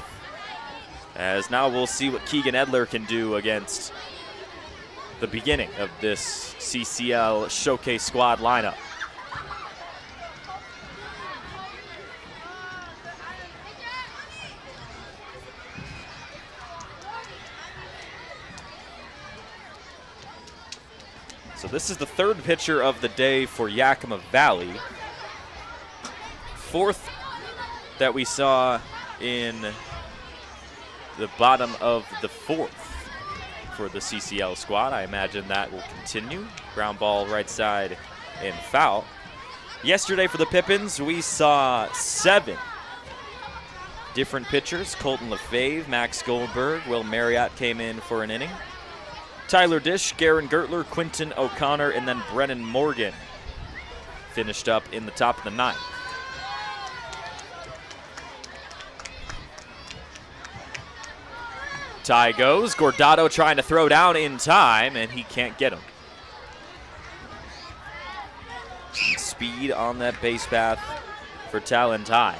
As now we'll see what Keegan Edler can do against the beginning of this CCL Showcase squad lineup. So this is the 3rd pitcher of the day for Yakima Valley. 4th that we saw in the bottom of the 4th for the CCL squad. I imagine that will continue. Ground ball right side and foul. Yesterday for the Pippins, we saw 7 different pitchers. Colton LaFave, Max Goldberg, Will Marriott came in for an inning. Tyler Dish, Garen Gertler, Quinton O'Connor, and then Brennan Morgan finished up in the top of the 9th. Ty goes. Gordado trying to throw down in time, and he can't get him. Speed on that base path for Talon Ty.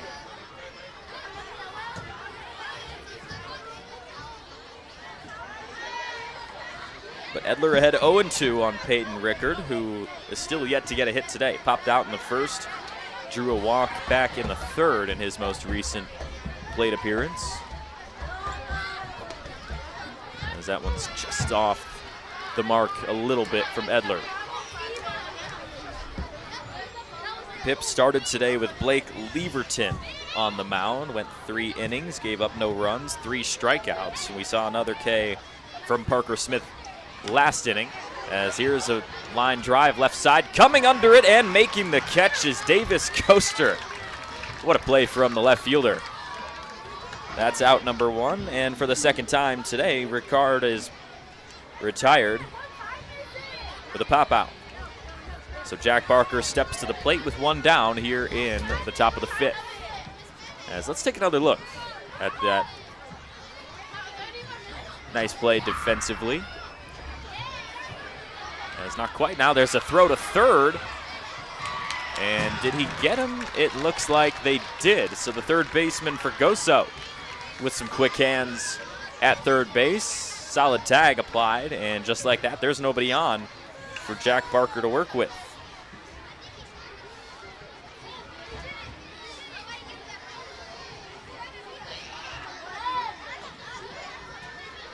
But Edler ahead 0-2 on Peyton Rickard, who is still yet to get a hit today. Popped out in the 1st, drew a walk back in the 3rd in his most recent plate appearance. As that one's just off the mark a little bit from Edler. Pip started today with Blake Leverton on the mound, went 3 innings, gave up no runs, 3 strikeouts. And we saw another K from Parker Smith last inning, as here's a line drive left side. Coming under it and making the catch is Davis Coaster. What a play from the left fielder. That's out number 1, and for the 2nd time today, Ricard is retired with a pop out. So Jack Barker steps to the plate with 1 down here in the top of the 5th. As let's take another look at that nice play defensively. As not quite. Now there's a throw to 3rd. And did he get him? It looks like they did. So the 3rd baseman for Goso with some quick hands at 3rd base. Solid tag applied, and just like that, there's nobody on for Jack Barker to work with.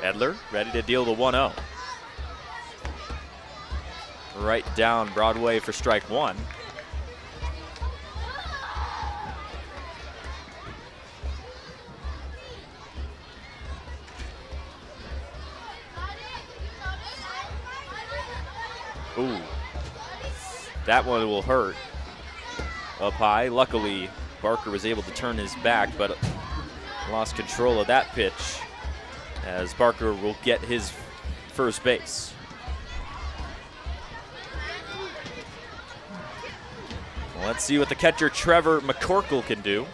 Edler ready to deal the 1-0. Right down Broadway for strike 1. Ooh, that one will hurt up high. Luckily, Barker was able to turn his back, but lost control of that pitch as Barker will get his first base. Well, let's see what the catcher Trevor McCorkle can do.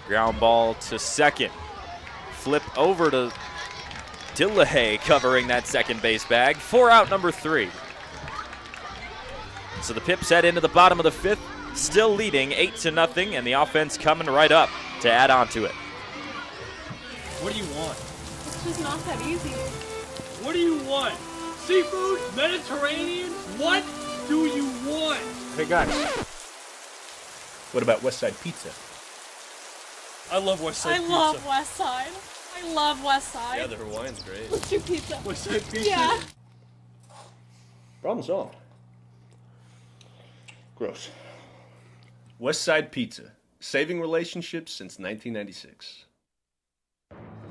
Ground ball to 2nd. Flip over to Dillahay covering that 2nd base bag. 4 out number 3. So the Pips head into the bottom of the 5th still leading 8-0, and the offense coming right up to add on to it. What do you want? It's just not that easy. What do you want? Seafood? Mediterranean? What do you want? Hey guys, what about West Side Pizza? I love West Side Pizza. I love West Side. I love West Side. Yeah, their Hawaiian's great. Let's do pizza. West Side Pizza? Yeah. Problem solved. Gross. West Side Pizza, saving relationships since 1996.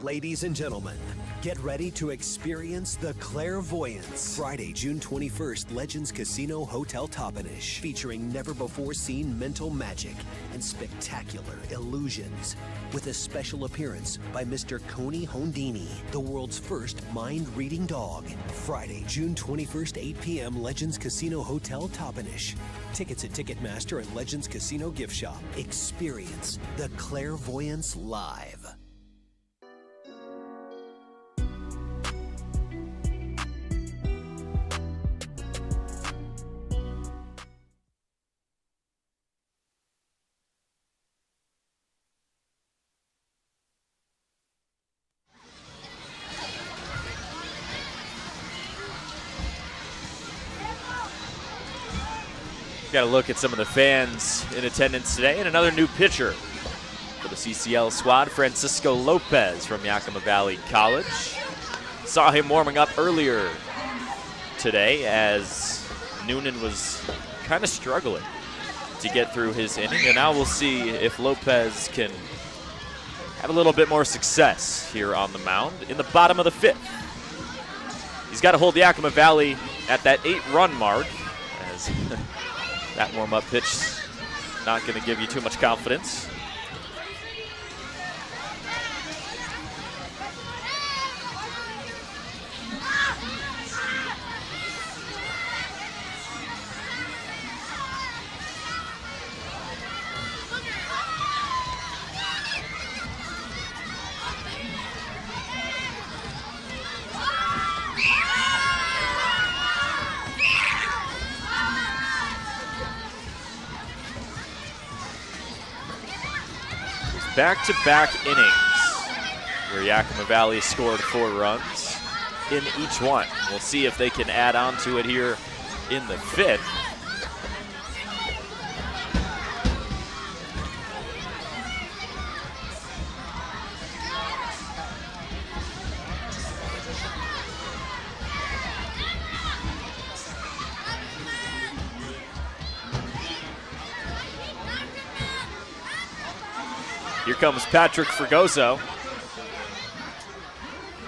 Ladies and gentlemen, get ready to experience the clairvoyance. Friday, June 21st, Legends Casino Hotel Toppenish, featuring never-before-seen mental magic and spectacular illusions, with a special appearance by Mr. Coney Hondini, the world's first mind-reading dog. Friday, June 21st, 8 p.m., Legends Casino Hotel Toppenish. Tickets at Ticketmaster and Legends Casino Gift Shop. Experience the clairvoyance live. Got to look at some of the fans in attendance today, and another new pitcher for the CCL squad, Francisco Lopez from Yakima Valley College. Saw him warming up earlier today as Noonan was kind of struggling to get through his inning, and now we'll see if Lopez can have a little bit more success here on the mound in the bottom of the 5th. He's got to hold Yakima Valley at that 8-run mark, as that warm-up pitch not going to give you too much confidence. Back-to-back innings where Yakima Valley scored 4 runs in each one. We'll see if they can add on to it here in the 5th. Here comes Patrick Fregoso,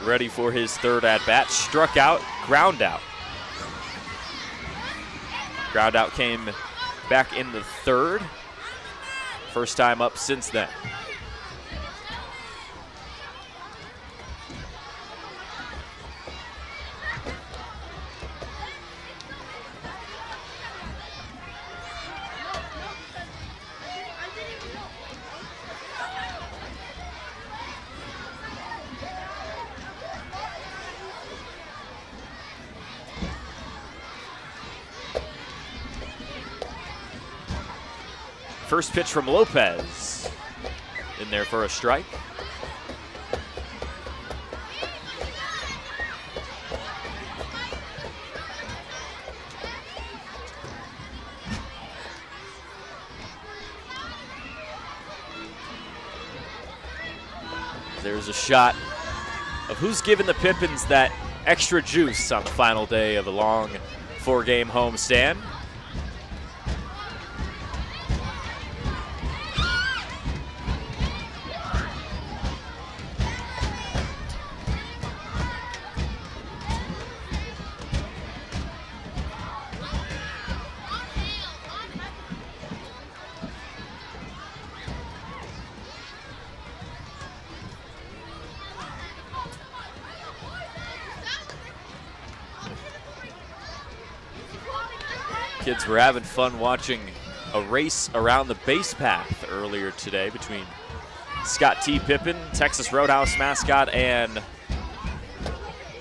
ready for his 3rd at-bat. Struck out, ground out. Ground out came back in the 3rd. First time up since then. First pitch from Lopez, in there for a strike. There's a shot of who's given the Pippins that extra juice on the final day of a long 4-game homestand. Kids were having fun watching a race around the base path earlier today between Scott T. Pippin, Texas Roadhouse mascot, and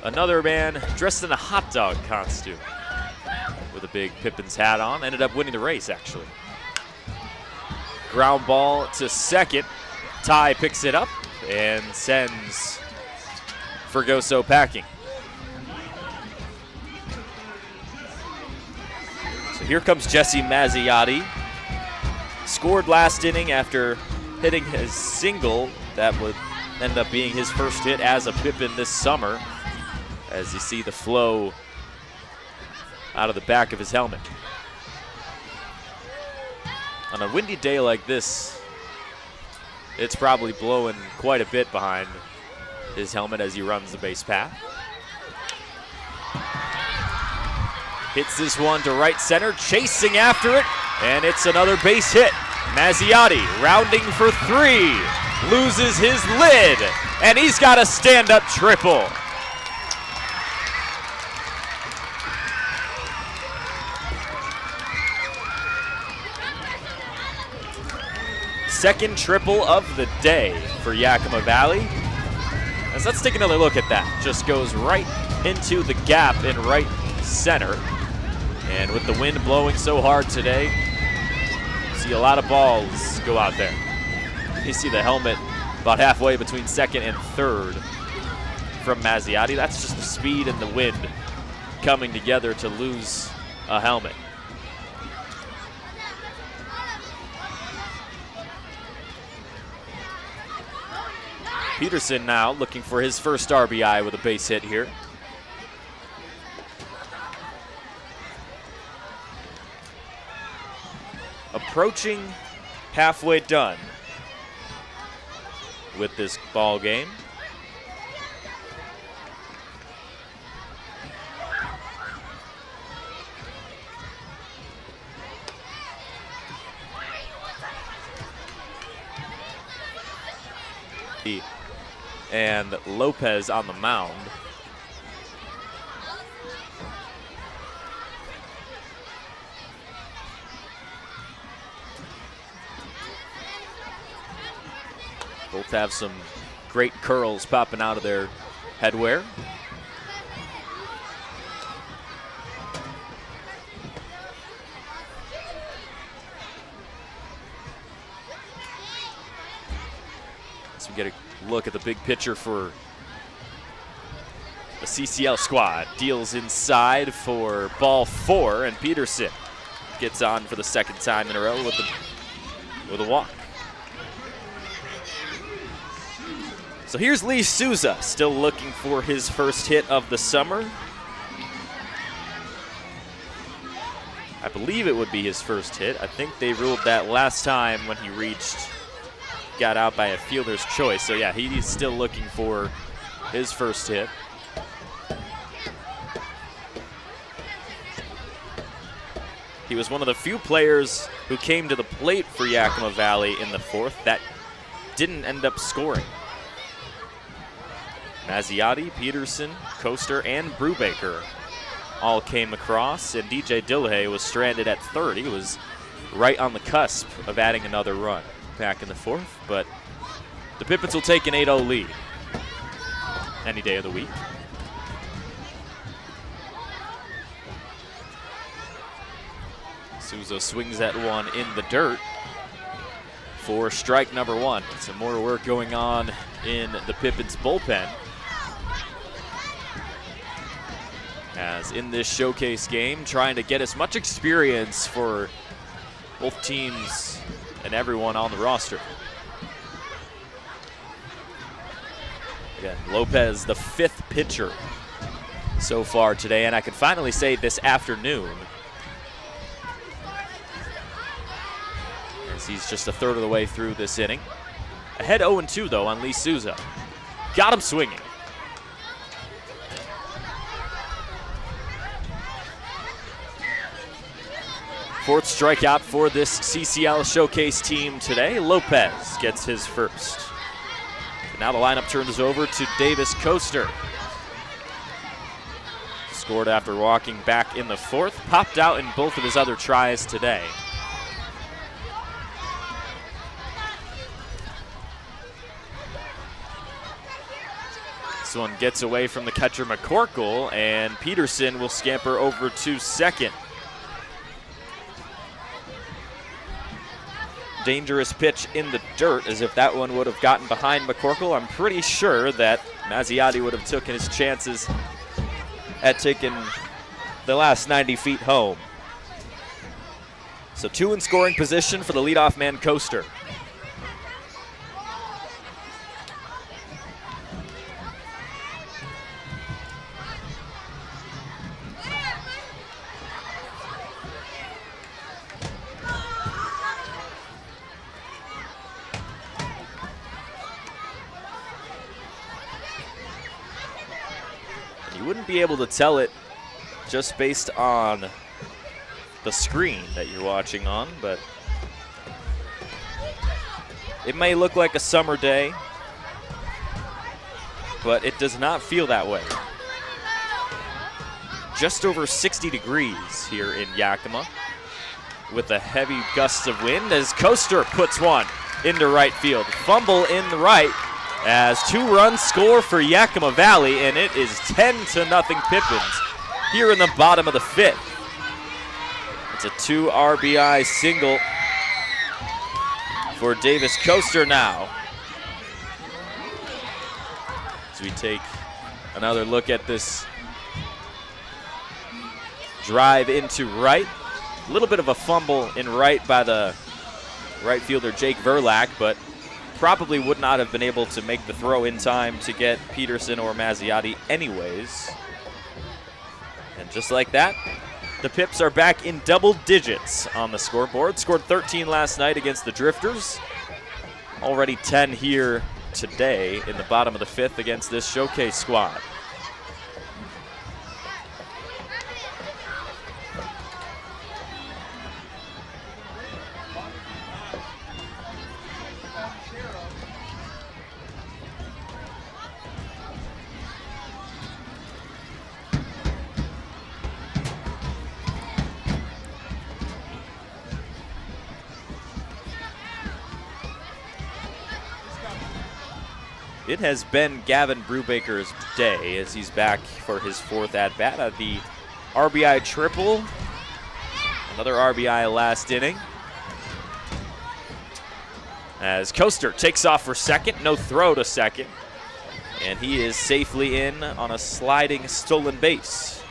another man dressed in a hot dog costume with a big Pippins hat on. Ended up winning the race, actually. ground ball to second. Ty picks it up and sends Fergoso packing. So here comes Jesse Mazziotti. Scored last inning after hitting his single that would end up being his first hit as a Pippin this summer, as you see the flow out of the back of his helmet. On a windy day like this, it's probably blowing quite a bit behind his helmet as he runs the base path. Hits this one to right center, chasing after it, and it's another base hit. Mazziotti rounding for 3, loses his lid, and he's got a stand-up triple. Second triple of the day for Yakima Valley. As let's take another look at that. Just goes right into the gap in right center. And with the wind blowing so hard today, see a lot of balls go out there. You see the helmet about halfway between second and third from Mazziotti. That's just the speed and the wind coming together to lose a helmet. Peterson now looking for his first RBI with a base hit here. Approaching halfway done with this ball game. And Lopez on the mound. Both have some great curls popping out of their headwear. So we get a look at the big picture for the CCL squad. Deals inside for ball 4, and Peterson gets on for the second time in a row with a walk. So here's Lee Souza, still looking for his first hit of the summer. I believe it would be his first hit. I think they ruled that last time when he got out by a fielder's choice. So yeah, he's still looking for his first hit. He was one of the few players who came to the plate for Yakima Valley in the 4th that didn't end up scoring. Mazziotti, Peterson, Coaster, and Brubaker all came across, and DJ Dillahay was stranded at third. He was right on the cusp of adding another run back in the 4th, but the Pippins will take an 8-0 lead any day of the week. Souza swings that one in the dirt for strike number 1. Some more work going on in the Pippins bullpen, as in this showcase game, trying to get as much experience for both teams and everyone on the roster. Again, Lopez, the 5th pitcher so far today, and I can finally say this afternoon, as he's just a third of the way through this inning. Ahead 0-2 though on Lee Souza. Got him swinging. Fourth strikeout for this CCL Showcase team today. Lopez gets his first. And now the lineup turns over to Davis Coaster. Scored after walking back in the 4th. Popped out in both of his other tries today. This one gets away from the catcher McCorkle, and Peterson will scamper over to second. dangerous pitch in the dirt, as if that one would have gotten behind McCorkle. I'm pretty sure that Mazziotti would have taken his chances at taking the last 90 feet home. So 2 in scoring position for the leadoff man, Coaster. You wouldn't be able to tell it just based on the screen that you're watching on, but it may look like a summer day, but it does not feel that way. Just over 60 degrees here in Yakima with a heavy gust of wind as Coaster puts one into right field. Fumble in the right as 2 runs score for Yakima Valley, and it is 10-0 Pippins here in the bottom of the 5th. It's a 2 RBI single for Davis Coaster now. As we take another look at this drive into right. A little bit of a fumble in right by the right fielder Jake Verlack, but probably would not have been able to make the throw in time to get Peterson or Mazziotti anyways. And just like that, the Pips are back in double digits on the scoreboard. Scored 13 last night against the Drifters. Already 10 here today in the bottom of the 5th against this Showcase squad. It has been Gavin Brubaker's day as he's back for his 4th at-bat at the RBI triple. Another RBI last inning. As Coaster takes off for second, no throw to second. And he is safely in on a sliding stolen base.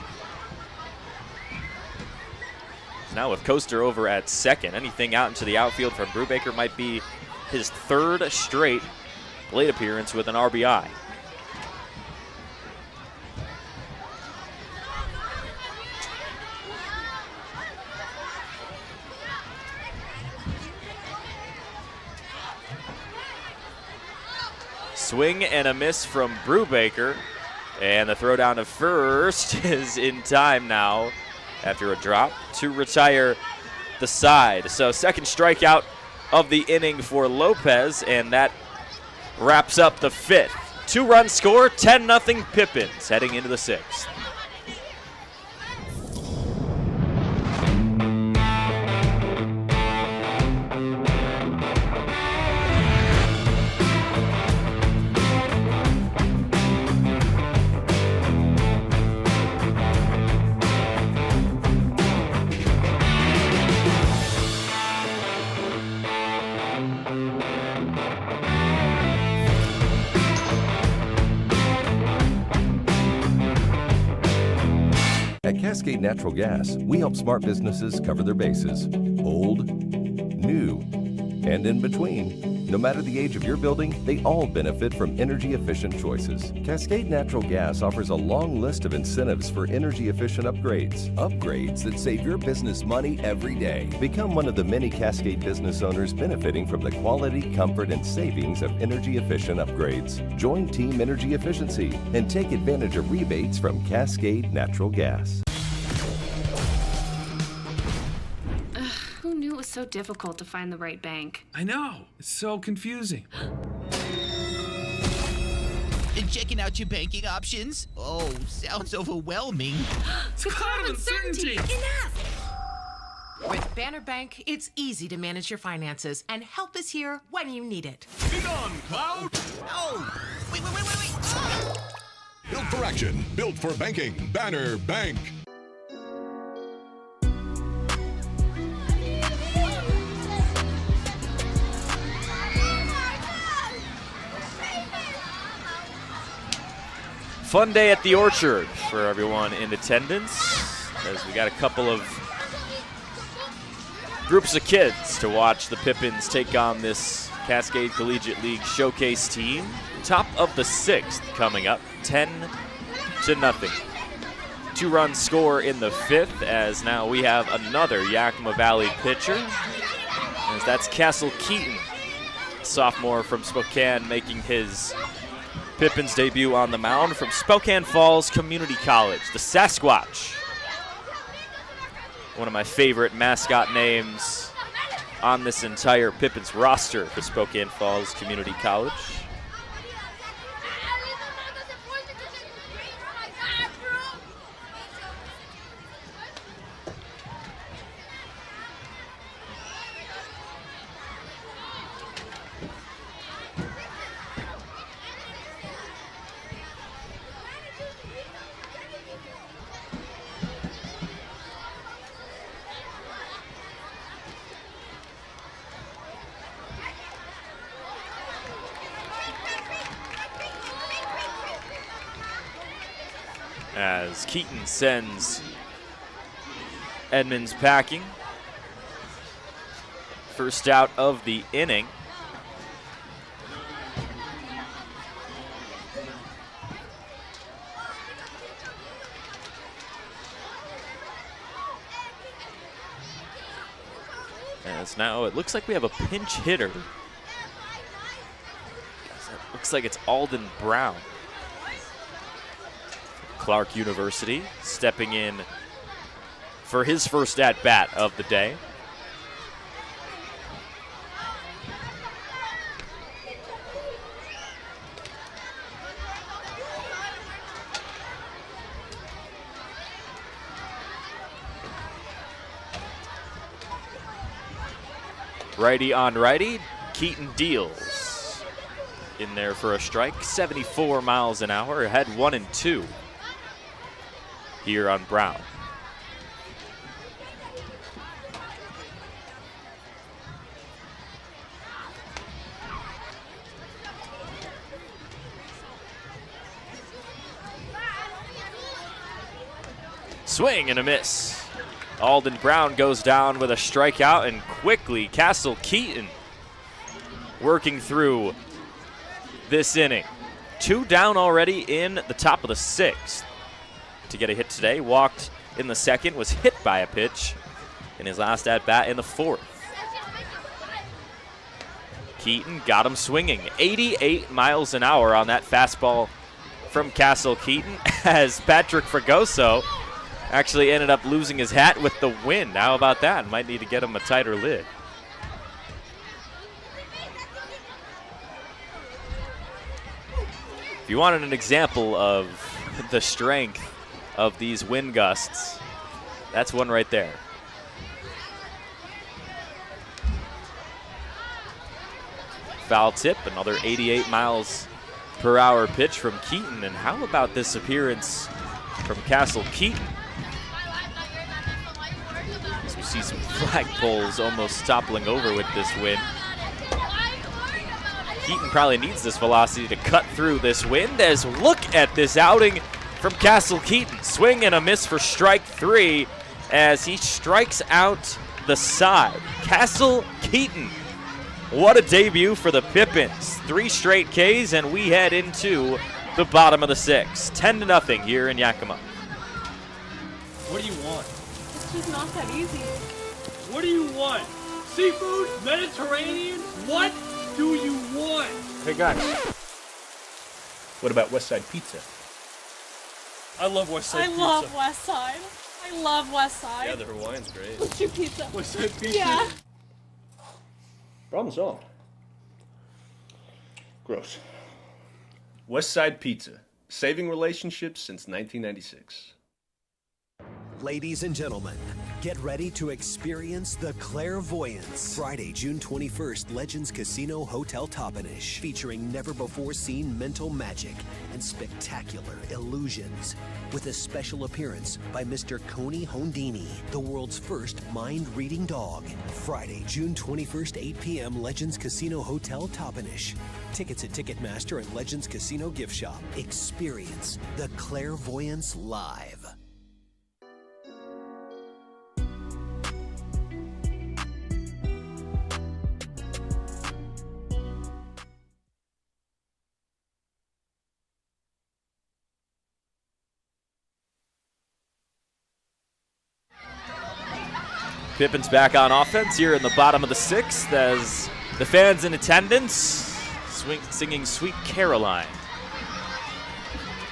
Now with Coaster over at second, anything out into the outfield from Brubaker might be his 3rd straight plate appearance with an RBI. Swing and a miss from Brubaker, and the throw down to first is in time now after a drop to retire the side. So 2nd strikeout of the inning for Lopez, and that wraps up the 5th. 2-run score, 10-0 Pippins heading into the 6th. At Cascade Natural Gas, we help smart businesses cover their bases. Old, new, and in between. No matter the age of your building, they all benefit from energy-efficient choices. Cascade Natural Gas offers a long list of incentives for energy-efficient upgrades. Upgrades that save your business money every day. Become one of the many Cascade business owners benefiting from the quality, comfort, and savings of energy-efficient upgrades. Join Team Energy Efficiency and take advantage of rebates from Cascade Natural Gas. Who knew it was so difficult to find the right bank? I know. It's so confusing. Checking out your banking options? Oh, sounds overwhelming. It's a cloud of uncertainty. Enough! With Banner Bank, it's easy to manage your finances, and help is here when you need it. Be gone, Cloud! Oh, wait. Ah! Built for action, built for banking. Banner Bank. Fun day at the Orchard for everyone in attendance, as we got a couple of groups of kids to watch the Pippins take on this Cascade Collegiate League Showcase team. Top of the 6th coming up, 10-0. 2-run score in the 5th, as now we have another Yakima Valley pitcher, as that's Castle Keaton, sophomore from Spokane, making his Pippins debut on the mound from Spokane Falls Community College, the Sasquatch. One of my favorite mascot names on this entire Pippins roster for Spokane Falls Community College. As Keaton sends Edmonds packing. First out of the inning. As now it looks like we have a pinch hitter. It looks like it's Alden Brown. Clark University stepping in for his first at-bat of the day. Righty on righty, Keaton deals. In there for a strike, 74 miles an hour, ahead 1-2. Here on Brown. Swing and a miss. Alden Brown goes down with a strikeout, and quickly Castle Keaton working through this inning. 2 down already in the top of the 6th. To get a hit today, walked in the 2nd, was hit by a pitch in his last at-bat in the 4th. Keaton got him swinging, 88 miles an hour on that fastball from Castle Keaton, as Patrick Fragoso actually ended up losing his hat with the wind. How about that? Might need to get him a tighter lid. If you wanted an example of the strength of these wind gusts, that's one right there. Foul tip, another 88 miles per hour pitch from Keaton. And how about this appearance from Castle Keaton? As we see some flagpoles almost toppling over with this wind. Keaton probably needs this velocity to cut through this wind. As look at this outing from Castle Keaton. Swing and a miss for strike 3 as he strikes out the side. Castle Keaton, what a debut for the Pippins. 3 straight Ks, and we head into the bottom of the 6th. 10-0 here in Yakima. What do you want? It's just not that easy. What do you want? Seafood? Mediterranean? What do you want? Hey guys, what about Westside Pizza? I love Westside Pizza. I love West Side. I love West Side. Yeah, the Hawaiian's great. What's your pizza? Westside Pizza. Yeah. Problem solved. Gross. Westside Pizza, saving relationships since 1996. Ladies and gentlemen, get ready to experience the clairvoyance. Friday, June 21st, Legends Casino Hotel Toppenish, featuring never-before-seen mental magic and spectacular illusions, with a special appearance by Mr. Coney Hondini, the world's first mind-reading dog. Friday, June 21st, 8 p.m., Legends Casino Hotel Toppenish. Tickets at Ticketmaster and Legends Casino Gift Shop. Experience the clairvoyance live. Pippins back on offense here in the bottom of the 6th as the fans in attendance singing Sweet Caroline.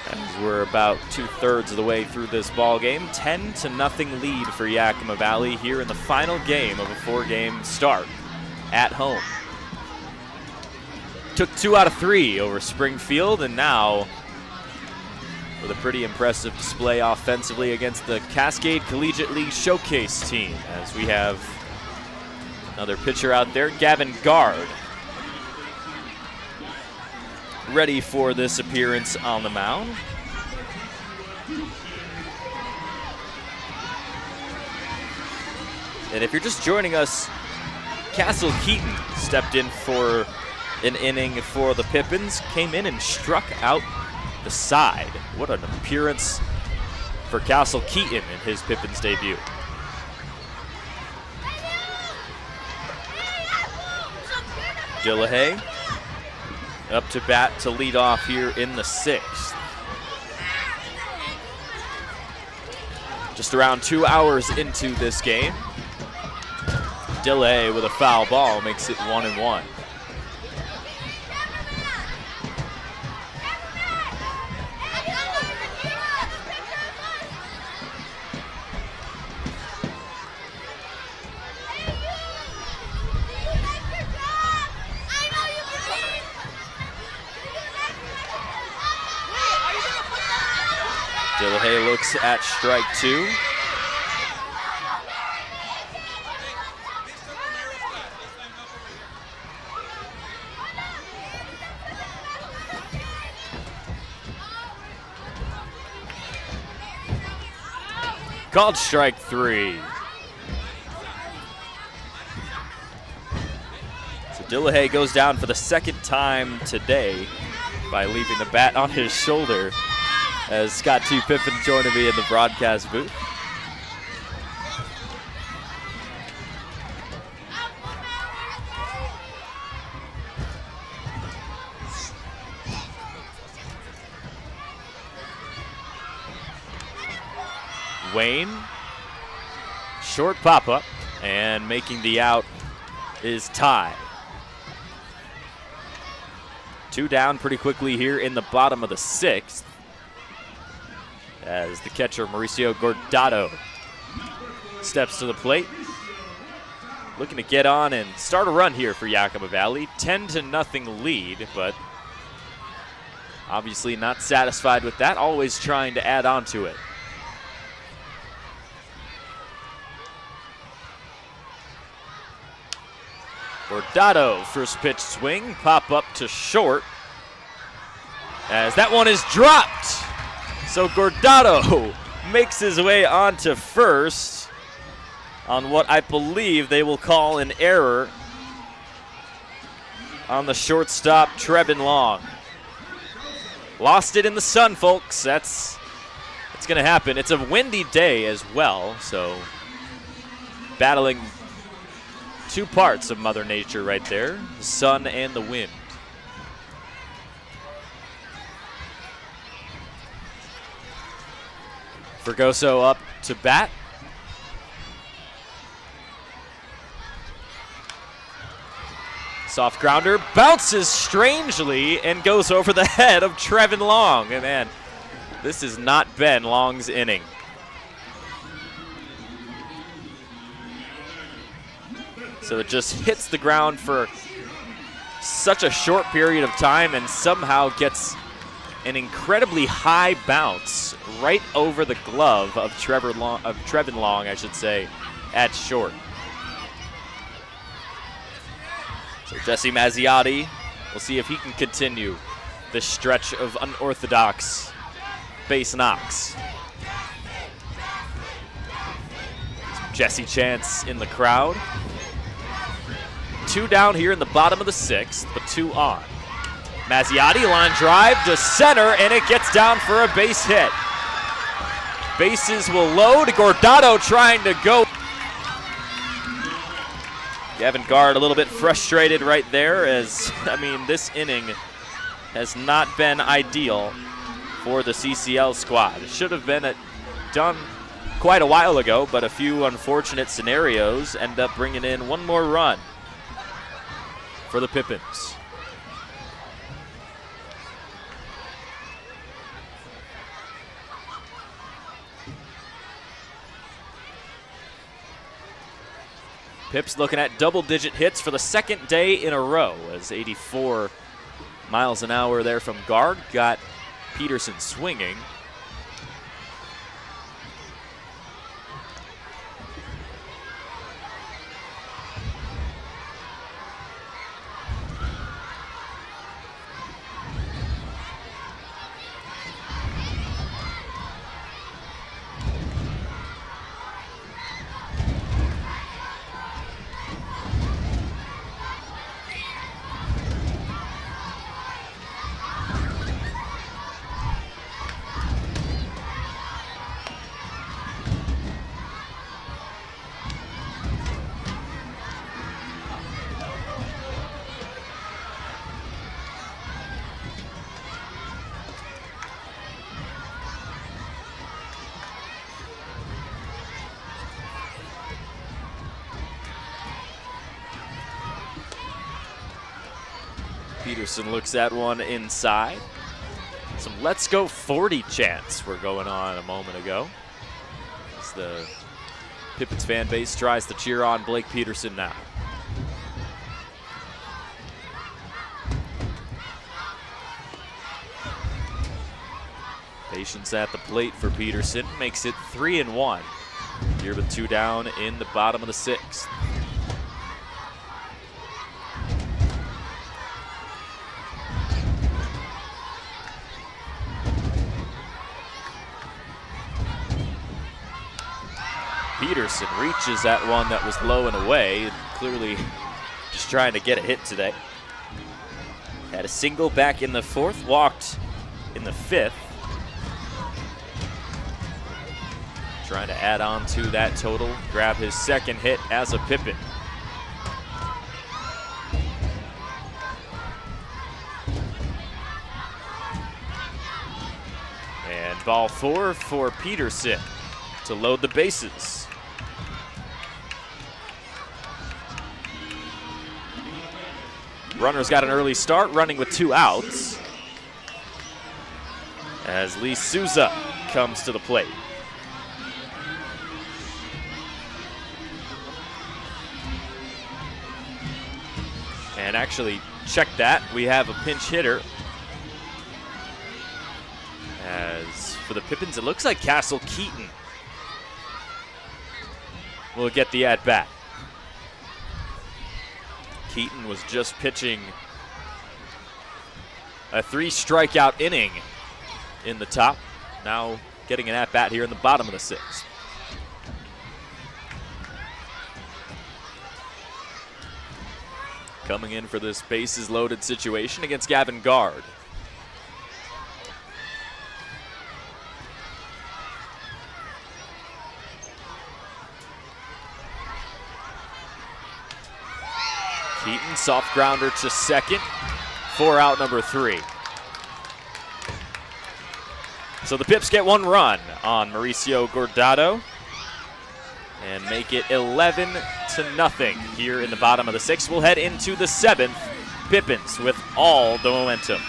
As we're about 2/3 of the way through this ball game, 10-0 lead for Yakima Valley here in the final game of a 4-game start at home. Took 2 out of 3 over Springfield, and now with a pretty impressive display offensively against the Cascade Collegiate League Showcase team, as we have another pitcher out there, Gavin Gard, ready for this appearance on the mound. And if you're just joining us, Castle Keaton stepped in for an inning for the Pippins, came in and struck out the side. What an appearance for Castle Keaton in his Pippins debut. Dillahay up to bat to lead off here in the 6th. Just around 2 hours into this game, Dillahay with a foul ball makes it 1-1. Dillahay looks at strike 2. Called strike 3. So Dillahay goes down for the 2nd time today by leaving the bat on his shoulder, as Scott T. Pippin joining me in the broadcast booth. Wayne, short pop-up, and making the out is Ty. 2 down pretty quickly here in the bottom of the 6th, as the catcher Mauricio Gordado steps to the plate, looking to get on and start a run here for Yakima Valley. 10-0 lead, but obviously not satisfied with that, always trying to add on to it. Gordado, first pitch swing, pop up to short, as that one is dropped. So Gordado makes his way onto first on what I believe they will call an error on the shortstop, Trevin Long. Lost it in the sun, folks. That's going to happen. It's a windy day as well, so battling 2 parts of Mother Nature right there, the sun and the wind. Fregoso up to bat. Soft grounder, bounces strangely and goes over the head of Trevin Long. And man, this has not been Long's inning. So it just hits the ground for such a short period of time and somehow gets an incredibly high bounce right over the glove of Trevin Long, I should say, at short. So Jesse Mazziotti, we'll see if he can continue this stretch of unorthodox base knocks. Jesse chants in the crowd. 2 down here in the bottom of the 6th, but 2 on. Mazziotti, line drive to center, and it gets down for a base hit. Bases will load. Gordado trying to go. Gavin Gard a little bit frustrated right there as, this inning has not been ideal for the CCL squad. It should have been done quite a while ago, but a few unfortunate scenarios end up bringing in one more run for the Pippins. Pips looking at double-digit hits for the 2nd day in a row as 84 miles an hour there from Gard got Peterson swinging. Peterson looks at one inside. Some let's go 40 chants were going on a moment ago as the Pippins fan base tries to cheer on Blake Peterson now. Patience at the plate for Peterson makes it 3-1 here with 2 down in the bottom of the 6th. Peterson reaches that one that was low and away, clearly just trying to get a hit today. Had a single back in the 4th, walked in the 5th. Trying to add on to that total, grab his 2nd hit as a Pippin. And ball 4 for Peterson to load the bases. Runner's got an early start, running with 2 outs as Lee Souza comes to the plate. And actually, check that. We have a pinch hitter. As for the Pippins, it looks like Castle Keaton will get the at-bat. Keaton was just pitching a 3-strikeout inning in the top. Now getting an at-bat here in the bottom of the 6th. Coming in for this bases loaded situation against Gavin Gard. Keaton, soft grounder to 2nd for out number 3. So the Pips get 1 run on Mauricio Gordado and make it 11-0 here in the bottom of the 6th. We'll head into the 7th. Pippins with all the momentum.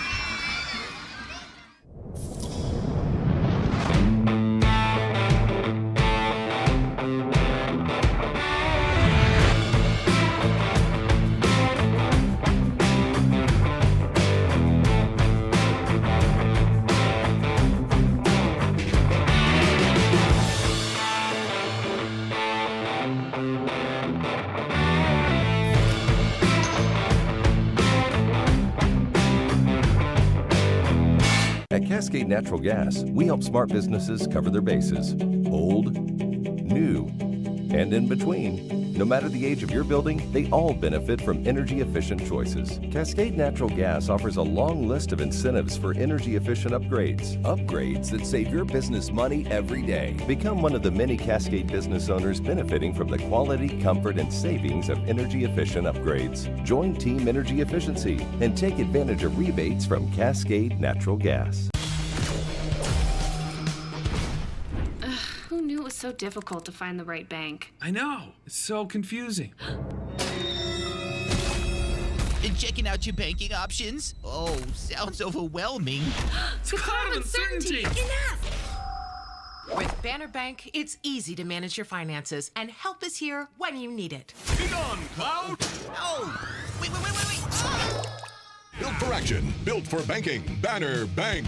At Cascade Natural Gas, we help smart businesses cover their bases. Old, new, and in between. No matter the age of your building, they all benefit from energy-efficient choices. Cascade Natural Gas offers a long list of incentives for energy-efficient upgrades. Upgrades that save your business money every day. Become one of the many Cascade business owners benefiting from the quality, comfort, and savings of energy-efficient upgrades. Join Team Energy Efficiency and take advantage of rebates from Cascade Natural Gas. Who knew it was so difficult to find the right bank? I know. It's so confusing. Checking out your banking options? Oh, sounds overwhelming. It's a cloud of uncertainty. Enough! With Banner Bank, it's easy to manage your finances, and help is here when you need it. Be on, Cloud! Oh! Wait! Ah! Built for action, built for banking. Banner Bank.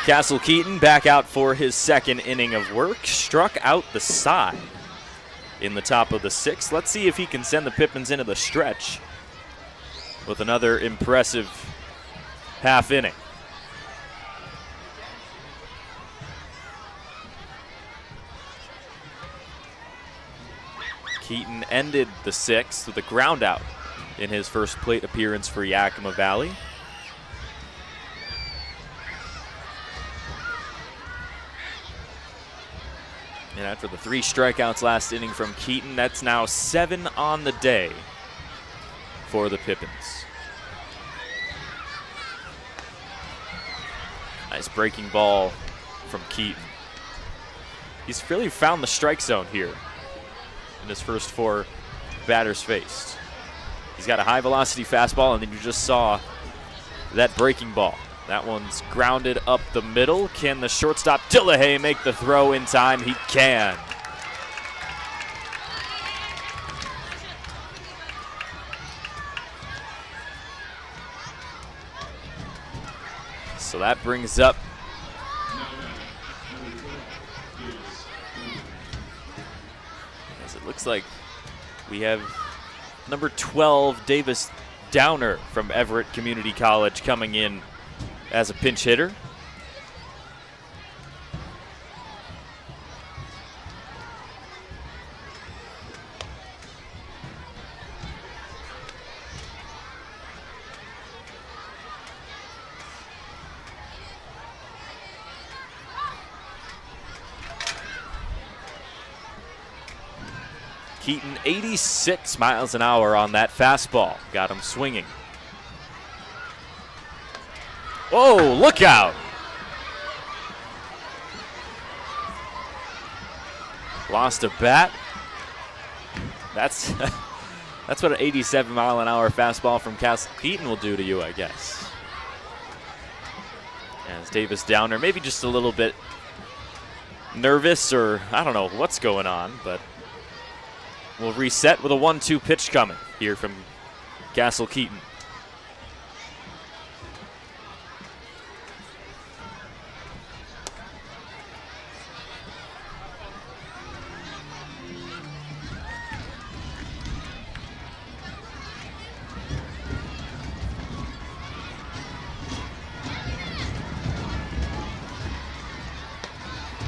Castle Keaton back out for his second inning of work. Struck out the side in the top of the sixth. Let's see if he can send the Pippins into the stretch with another impressive half inning. Keaton ended the sixth with a ground out in his first plate appearance for Yakima Valley. And after the 3 strikeouts last inning from Keaton, that's now 7 on the day for the Pippins. Nice breaking ball from Keaton. He's really found the strike zone here in his first 4 batters faced. He's got a high velocity fastball, and then you just saw that breaking ball. That one's grounded up the middle. Can the shortstop Dillahay make the throw in time? He can. So that brings up as it looks like we have number 12, Davis Downer from Everett Community College coming in as a pinch hitter. Keaton 86 miles an hour on that fastball. Got him swinging. Oh, look out! Lost a bat. That's that's what an 87 mile an hour fastball from Castle Keaton will do to you, I guess. As Davis Downer, maybe just a little bit nervous, or I don't know what's going on, but we'll reset with a 1-2 pitch coming here from Castle Keaton.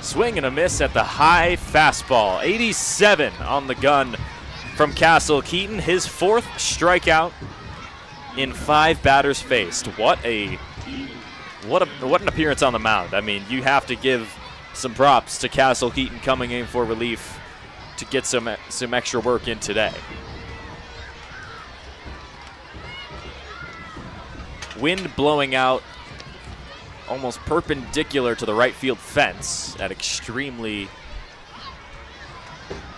Swing and a miss at the high fastball. 87 on the gun from Castle Keaton. His 4th strikeout in 5 batters faced. What an appearance on the mound. I mean, you have to give some props to Castle Keaton coming in for relief to get some extra work in today. Wind blowing out almost perpendicular to the right field fence at extremely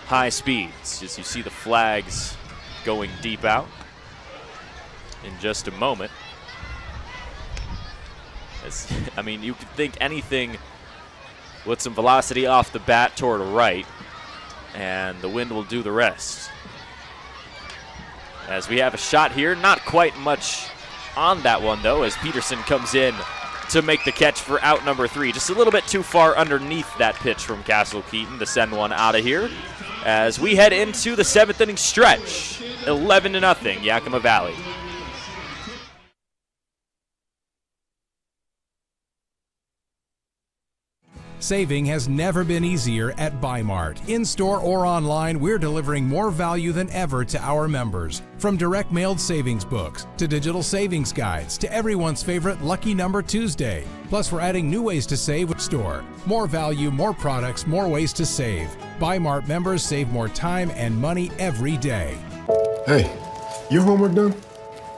high speeds. As you see the flags going deep out in just a moment. I mean, you could think anything with some velocity off the bat toward right, and the wind will do the rest. As we have a shot here, not quite much on that one though, as Peterson comes in to make the catch for out number 3. Just a little bit too far underneath that pitch from Castle Keaton to send one out of here as we head into the 7th inning stretch. 11-0, Yakima Valley. Saving has never been easier at Bi-Mart. In-store or online, we're delivering more value than ever to our members. From direct mailed savings books, to digital savings guides, to everyone's favorite Lucky Number Tuesday. Plus, we're adding new ways to save with store. More value, more products, more ways to save. Bi-Mart members save more time and money every day. Hey, your homework done?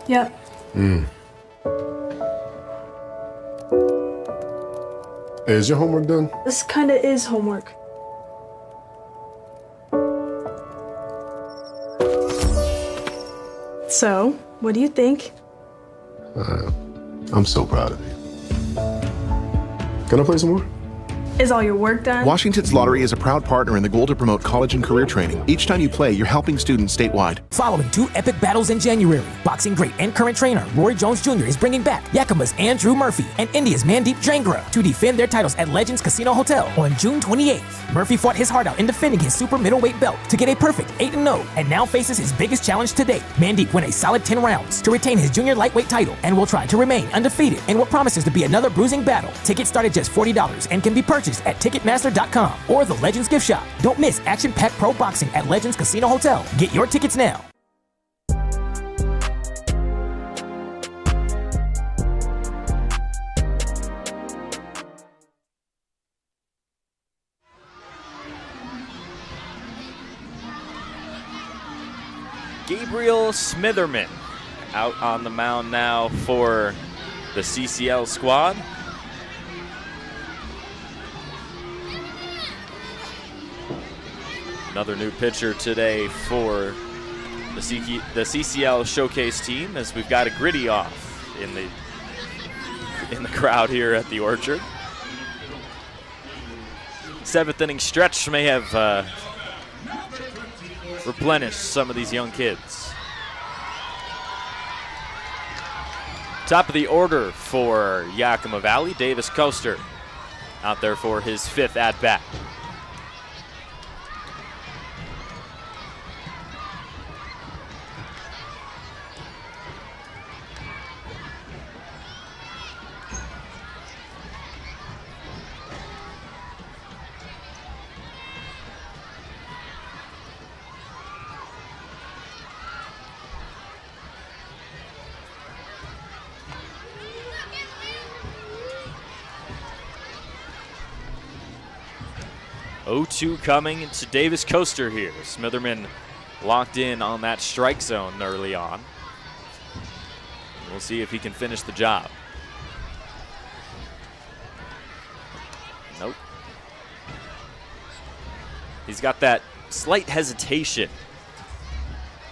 Yep. Hey, is your homework done? This kinda is homework. So, what do you think? I'm so proud of you. Can I play some more? Is all your work done? Washington's Lottery is a proud partner in the goal to promote college and career training. Each time you play, you're helping students statewide. Following 2 epic battles in January, boxing great and current trainer Rory Jones Jr. is bringing back Yakima's Andrew Murphy and India's Mandeep Jangra to defend their titles at Legends Casino Hotel on June 28th. Murphy fought his heart out in defending his super middleweight belt to get a perfect 8-0 and now faces his biggest challenge to date. Mandeep went a solid 10 rounds to retain his junior lightweight title and will try to remain undefeated in what promises to be another bruising battle. Tickets start at just $40 and can be purchased at Ticketmaster.com or the Legends gift shop. Don't miss action-packed pro boxing at Legends Casino Hotel. Get your tickets now. Gabriel Smitherman out on the mound now for the CCL squad. Another new pitcher today for the CCL Showcase team, as we've got a Gritty off in the crowd here at the Orchard. 7th inning stretch may have replenished some of these young kids. Top of the order for Yakima Valley, Davis Coaster out there for his 5th at-bat. Oh-2 coming to Davis Coaster here. Smitherman locked in on that strike zone early on. We'll see if he can finish the job. Nope. He's got that slight hesitation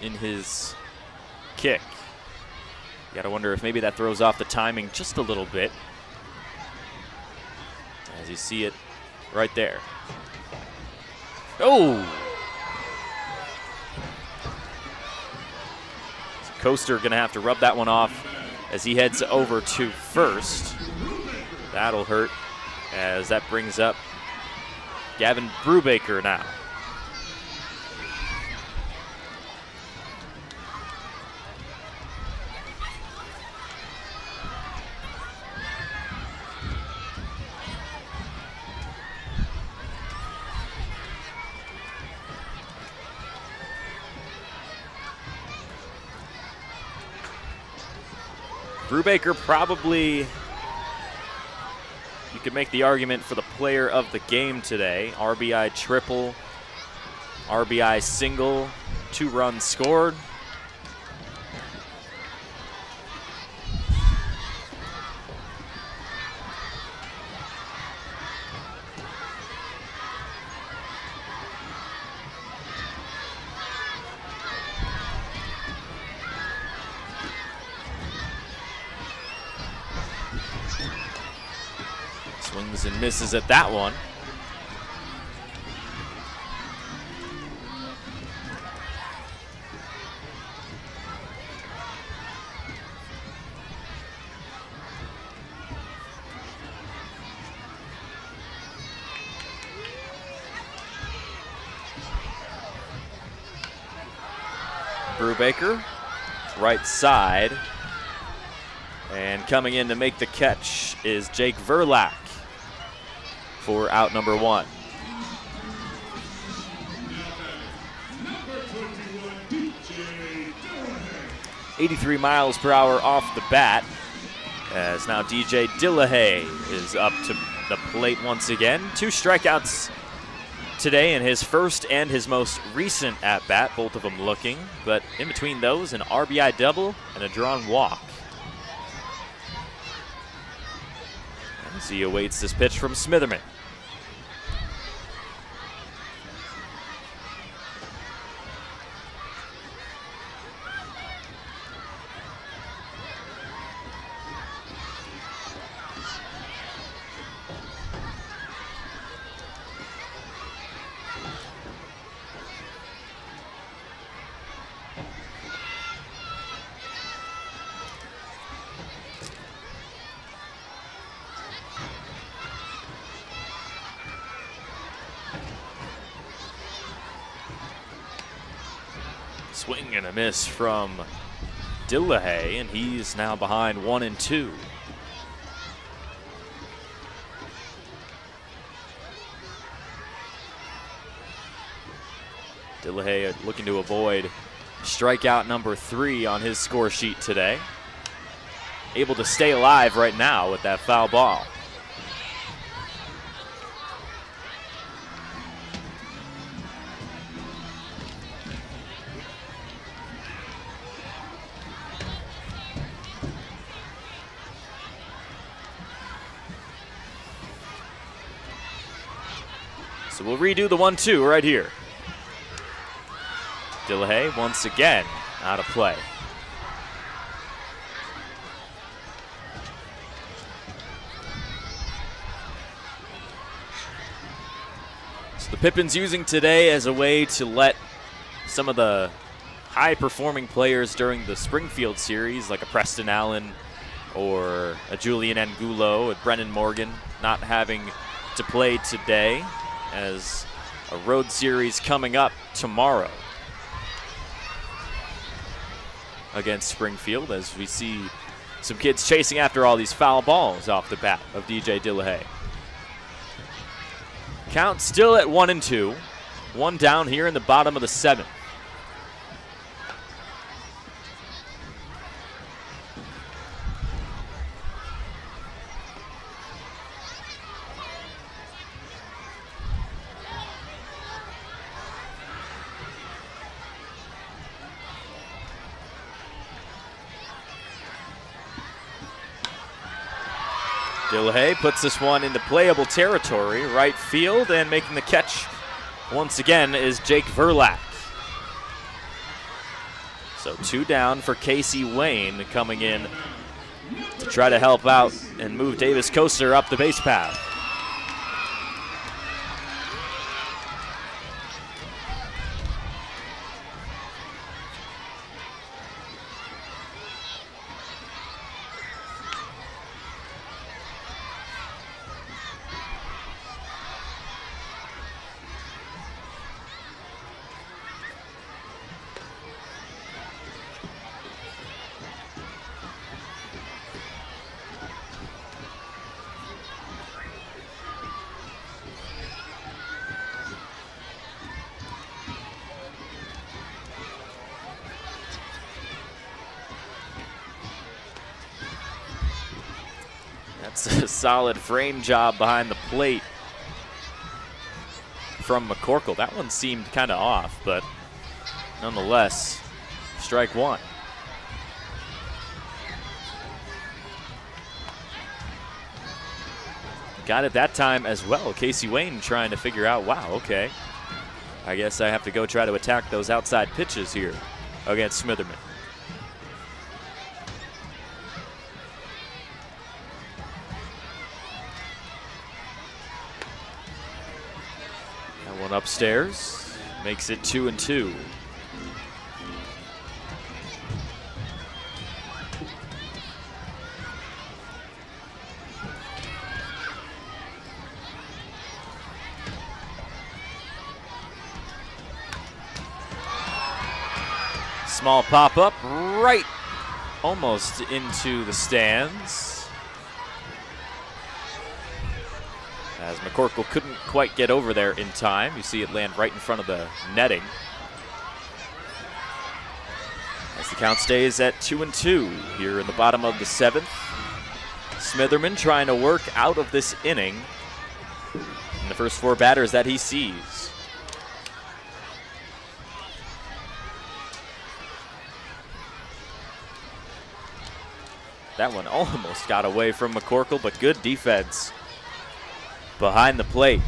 in his kick. You gotta wonder if maybe that throws off the timing just a little bit. As you see it right there. Oh! Coaster gonna have to rub that one off as he heads over to first. That'll hurt as that brings up Gavin Brubaker now. Brubaker probably, you could make the argument for the player of the game today. RBI triple, RBI single, 2 runs scored. Swings and misses at that one. Brubaker, right side. And coming in to make the catch is Jake Verlack for out number 1. 83 miles per hour off the bat, as now DJ Dillahay is up to the plate once again. 2 strikeouts today in his first and his most recent at-bat, both of them looking, but in between those, an RBI double and a drawn walk. As he awaits this pitch from Smitherman. Swing and a miss from Dillahay, and he's now behind 1-2. Dillahay looking to avoid strikeout number 3 on his score sheet today. Able to stay alive right now with that foul ball. So we'll redo the 1-2 right here. Dillahay once again out of play. So the Pippins using today as a way to let some of the high-performing players during the Springfield series, like a Preston Allen or a Julian Angulo, a Brennan Morgan, not having to play today, as a road series coming up tomorrow against Springfield, as we see some kids chasing after all these foul balls off the bat of DJ Dillahay. Count still at 1-2. 1 down here in the bottom of the 7th. Dillahay puts this one into playable territory, right field, and making the catch once again is Jake Verlack. So 2 down for Casey Wayne coming in to try to help out and move Davis Coaster up the base path. That's a solid frame job behind the plate from McCorkle. That one seemed kind of off, but nonetheless, strike 1. Got it that time as well. Casey Wayne trying to figure out, wow, okay, I guess I have to go try to attack those outside pitches here against Smitherman. One upstairs, makes it 2-2. Small pop-up right almost into the stands, as McCorkle couldn't quite get over there in time. You see it land right in front of the netting. As the count stays at 2-2 here in the bottom of the 7th. Smitherman trying to work out of this inning in the first 4 batters that he sees. That one almost got away from McCorkle, but good defense behind the plate.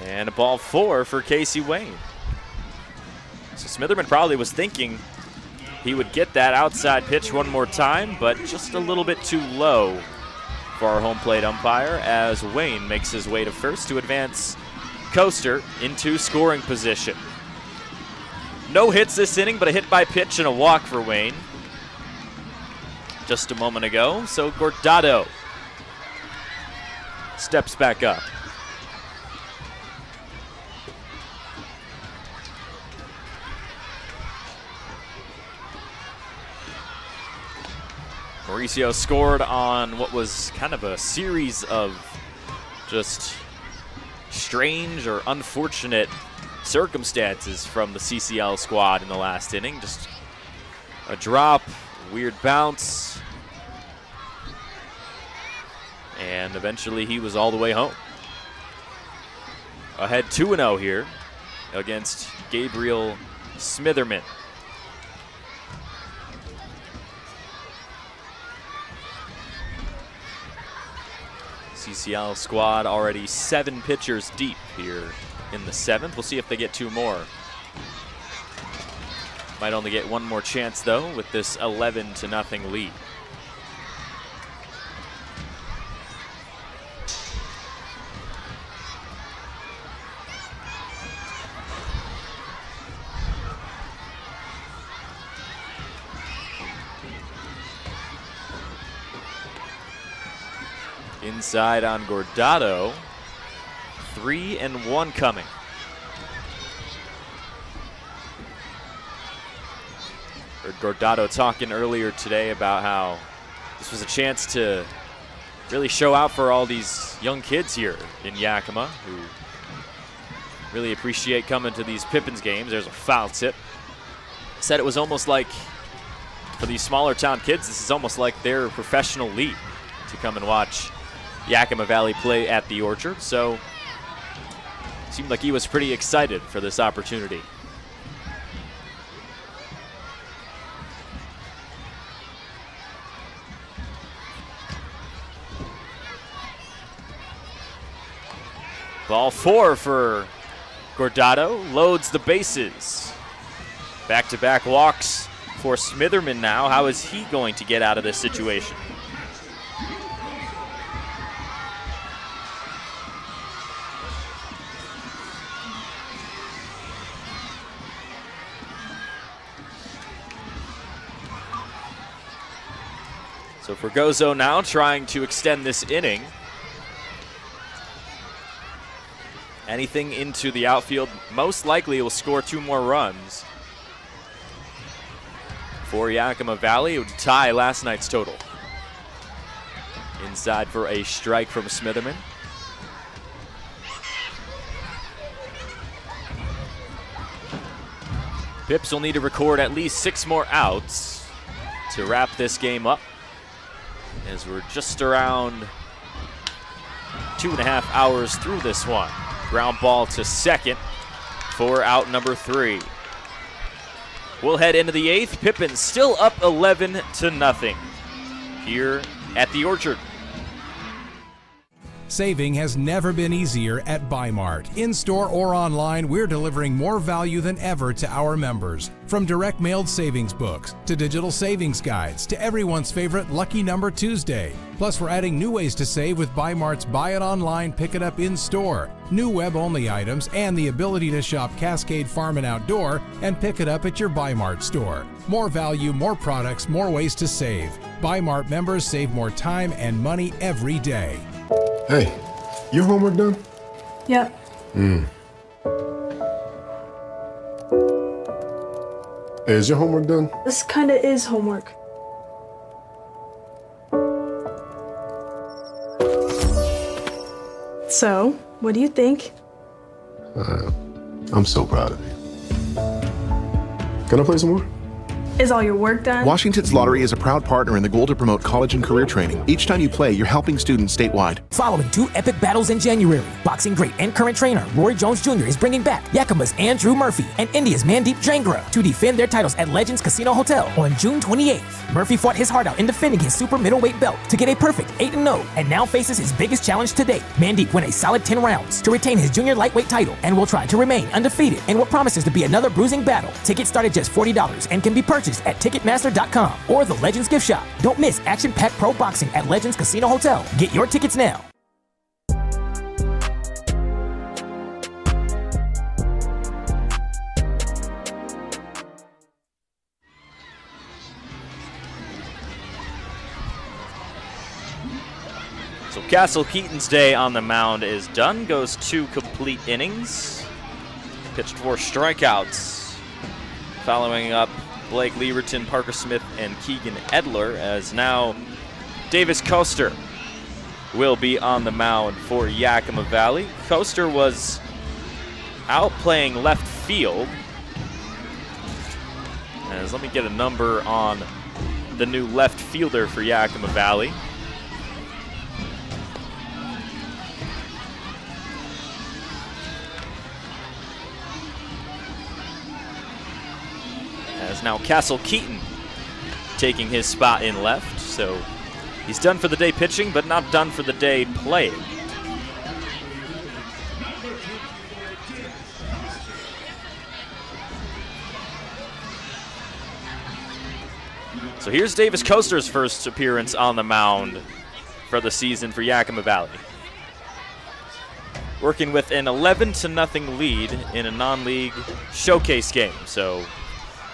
And a ball 4 for Casey Wayne. So Smitherman probably was thinking he would get that outside pitch one more time, but just a little bit too low for our home plate umpire, as Wayne makes his way to first to advance Coaster into scoring position. No hits this inning, but a hit by pitch and a walk for Wayne just a moment ago. So Gordado steps back up. Mauricio scored on what was kind of a series of just strange or unfortunate circumstances from the CCL squad in the last inning. Just a drop, weird bounce, and eventually he was all the way home. Ahead 2-0 here against Gabriel Smitherman. CCL squad already 7 pitchers deep here in the 7th. We'll see if they get 2 more. Might only get 1 more chance though with this 11-0 lead. Inside on Gordado, 3-1 coming. Heard Gordado talking earlier today about how this was a chance to really show out for all these young kids here in Yakima who really appreciate coming to these Pippins games. There's a foul tip. Said it was almost like, for these smaller town kids, this is almost like their professional league to come and watch Yakima Valley play at the Orchard, so it seemed like he was pretty excited for this opportunity. Ball 4 for Gordado, loads the bases. Back-to-back walks for Smitherman now. How is he going to get out of this situation? So Fregoso now trying to extend this inning. Anything into the outfield, most likely will score 2 more runs. For Yakima Valley, it would tie last night's total. Inside for a strike from Smitherman. Pips will need to record at least 6 more outs to wrap this game up, as we're just around 2.5 hours through this one. Ground ball to second for out number 3. We'll head into the 8th. Pippins still up 11-0 here at the Orchard. Saving has never been easier at Bi-Mart. In-store or online, we're delivering more value than ever to our members. From direct mailed savings books to digital savings guides to everyone's favorite Lucky Number Tuesday. Plus, we're adding new ways to save with Bi-Mart's Buy It Online, Pick It Up in-store, new web-only items, and the ability to shop Cascade Farm and Outdoor and pick it up at your Bi-Mart store. More value, more products, more ways to save. Bi-Mart members save more time and money every day. Hey, your homework done? Yep. Hey, is your homework done? This kinda is homework. So, what do you think? I'm so proud of you. Can I play some more? Is all your work done? Washington's Lottery is a proud partner in the goal to promote college and career training. Each time you play, you're helping students statewide. Following 2 epic battles in January, boxing great and current trainer Roy Jones Jr. is bringing back Yakima's Andrew Murphy and India's Mandeep Jangra to defend their titles at Legends Casino Hotel on June 28th. Murphy fought his heart out in defending his super middleweight belt to get a perfect 8-0 and now faces his biggest challenge to date. Mandeep went a solid 10 rounds to retain his junior lightweight title and will try to remain undefeated in what promises to be another bruising battle. Tickets start at just $40 and can be purchased at Ticketmaster.com or the Legends gift shop. Don't miss action-packed pro boxing at Legends Casino Hotel. Get your tickets now. So Castle Keaton's day on the mound is done. Goes 2 complete innings. Pitched 4 strikeouts. Following up Blake Lieberton, Parker Smith, and Keegan Edler, as now Davis Coaster will be on the mound for Yakima Valley. Coaster was out playing left field. As let me get a number on the new left fielder for Yakima Valley. As now Castle Keaton taking his spot in left. So he's done for the day pitching, but not done for the day playing. So here's Davis Coaster's first appearance on the mound for the season for Yakima Valley. Working with an 11-0 lead in a non-league showcase game. So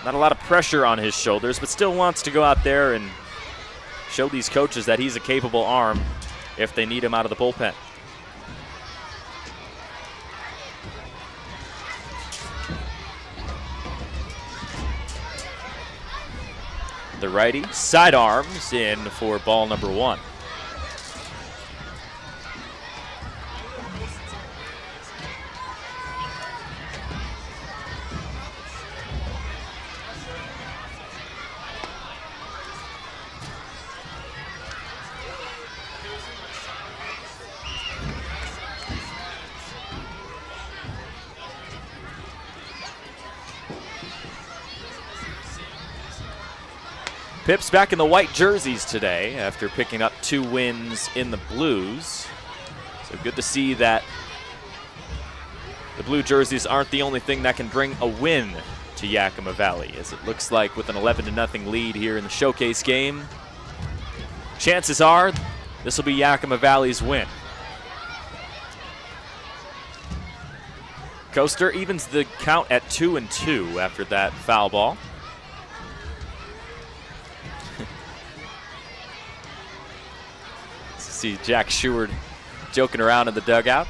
not a lot of pressure on his shoulders, but still wants to go out there and show these coaches that he's a capable arm if they need him out of the bullpen. The righty sidearms in for ball number 1. Pips back in the white jerseys today after picking up 2 wins in the blues. So good to see that the blue jerseys aren't the only thing that can bring a win to Yakima Valley, as it looks like with an 11-0 lead here in the showcase game, chances are this will be Yakima Valley's win. Coaster evens the count at 2-2 after that foul ball. See Jack Sheward joking around in the dugout.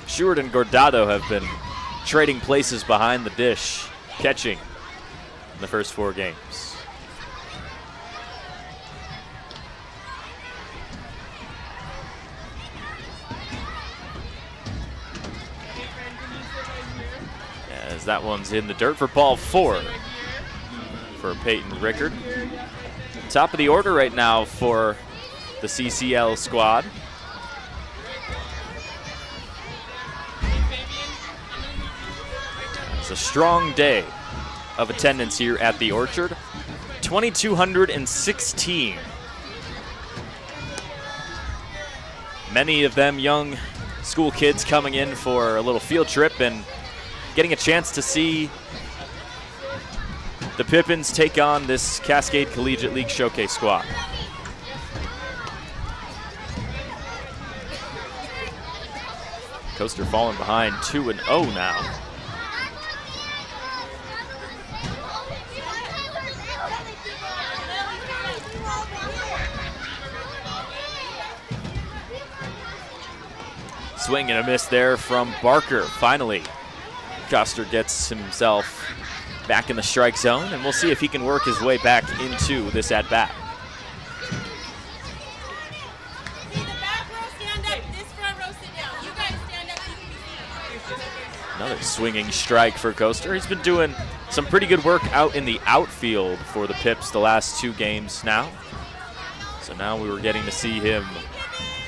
Sheward and Gordado have been trading places behind the dish, catching in the first 4 games. As that one's in the dirt for ball 4 for Peyton Rickard. Top of the order right now for the CCL squad. It's a strong day of attendance here at the Orchard. 2,216. Many of them young school kids coming in for a little field trip and getting a chance to see the Pippins take on this Cascade Collegiate League Showcase squad. Coaster falling behind 2-0 now. Swing and a miss there from Barker. Finally, Coaster gets himself back in the strike zone, and we'll see if he can work his way back into this at-bat. Another swinging strike for Coaster. He's been doing some pretty good work out in the outfield for the Pips the last 2 games now. So now we were getting to see him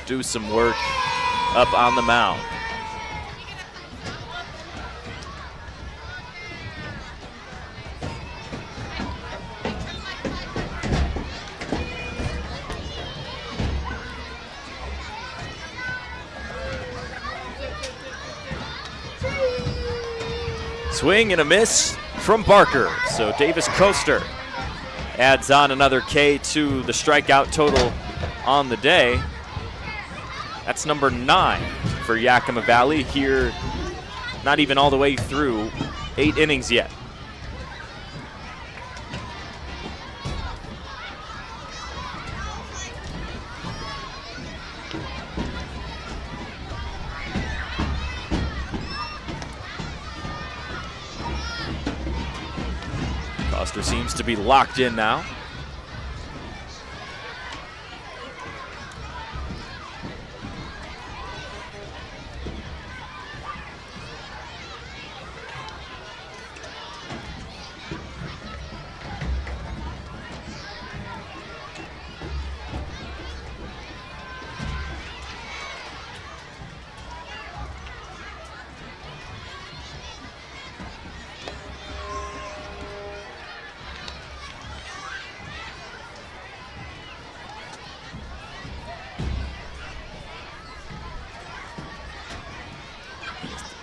do some work up on the mound. Swing and a miss from Barker. So Davis Coaster adds on another K to the strikeout total on the day. That's number 9 for Yakima Valley here, not even all the way through 8 innings yet. Coaster seems to be locked in now.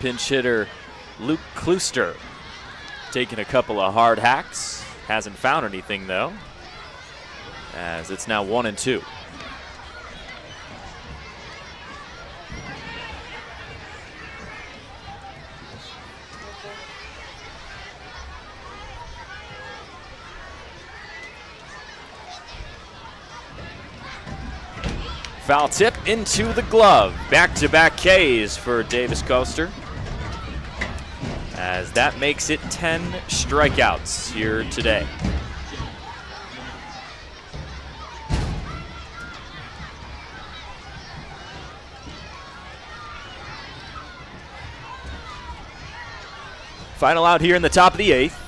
Pinch hitter Luke Klooster taking a couple of hard hacks. Hasn't found anything though, as it's now 1-2. Foul tip into the glove. Back-to-back Ks for Davis Coaster, as that makes it 10 strikeouts here today. Final out here in the top of the 8th.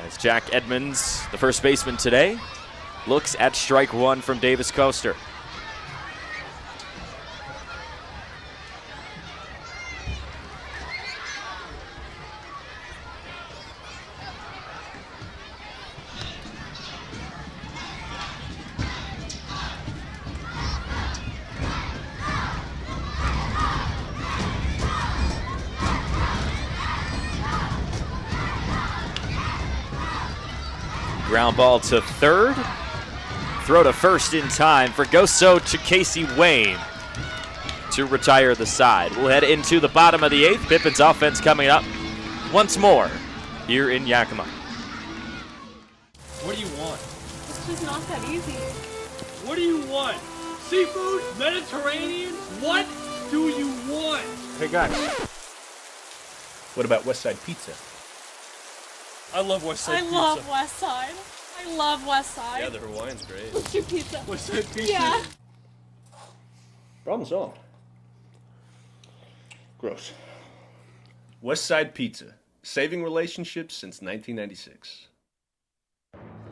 As Jack Edmonds, the first baseman today, looks at strike 1 from Davis Coaster. Ground ball to third. Throw to first in time for Goso to Casey Wayne to retire the side. We'll head into the bottom of the 8th. Pippins offense coming up once more here in Yakima. What do you want? It's just not that easy. What do you want? Seafood? Mediterranean? What do you want? Hey guys, what about Westside Pizza? I love Westside Pizza. I love West Side. I love West Side. Yeah, the Hawaiian's great. What's your pizza? Westside Pizza? Yeah. Problem solved. Gross. Westside Pizza, saving relationships since 1996.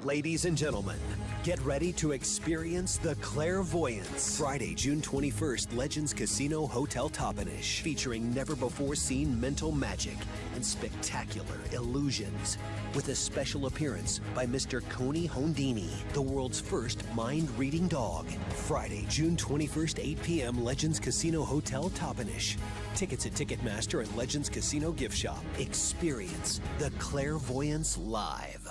Ladies and gentlemen, get ready to experience the clairvoyance. Friday, June 21st, Legends Casino Hotel Toppenish, featuring never-before-seen mental magic and spectacular illusions, with a special appearance by Mr. Coney Hondini, the world's first mind-reading dog. Friday, June 21st, 8 p.m., Legends Casino Hotel Toppenish. Tickets at Ticketmaster and Legends Casino Gift Shop. Experience the clairvoyance live.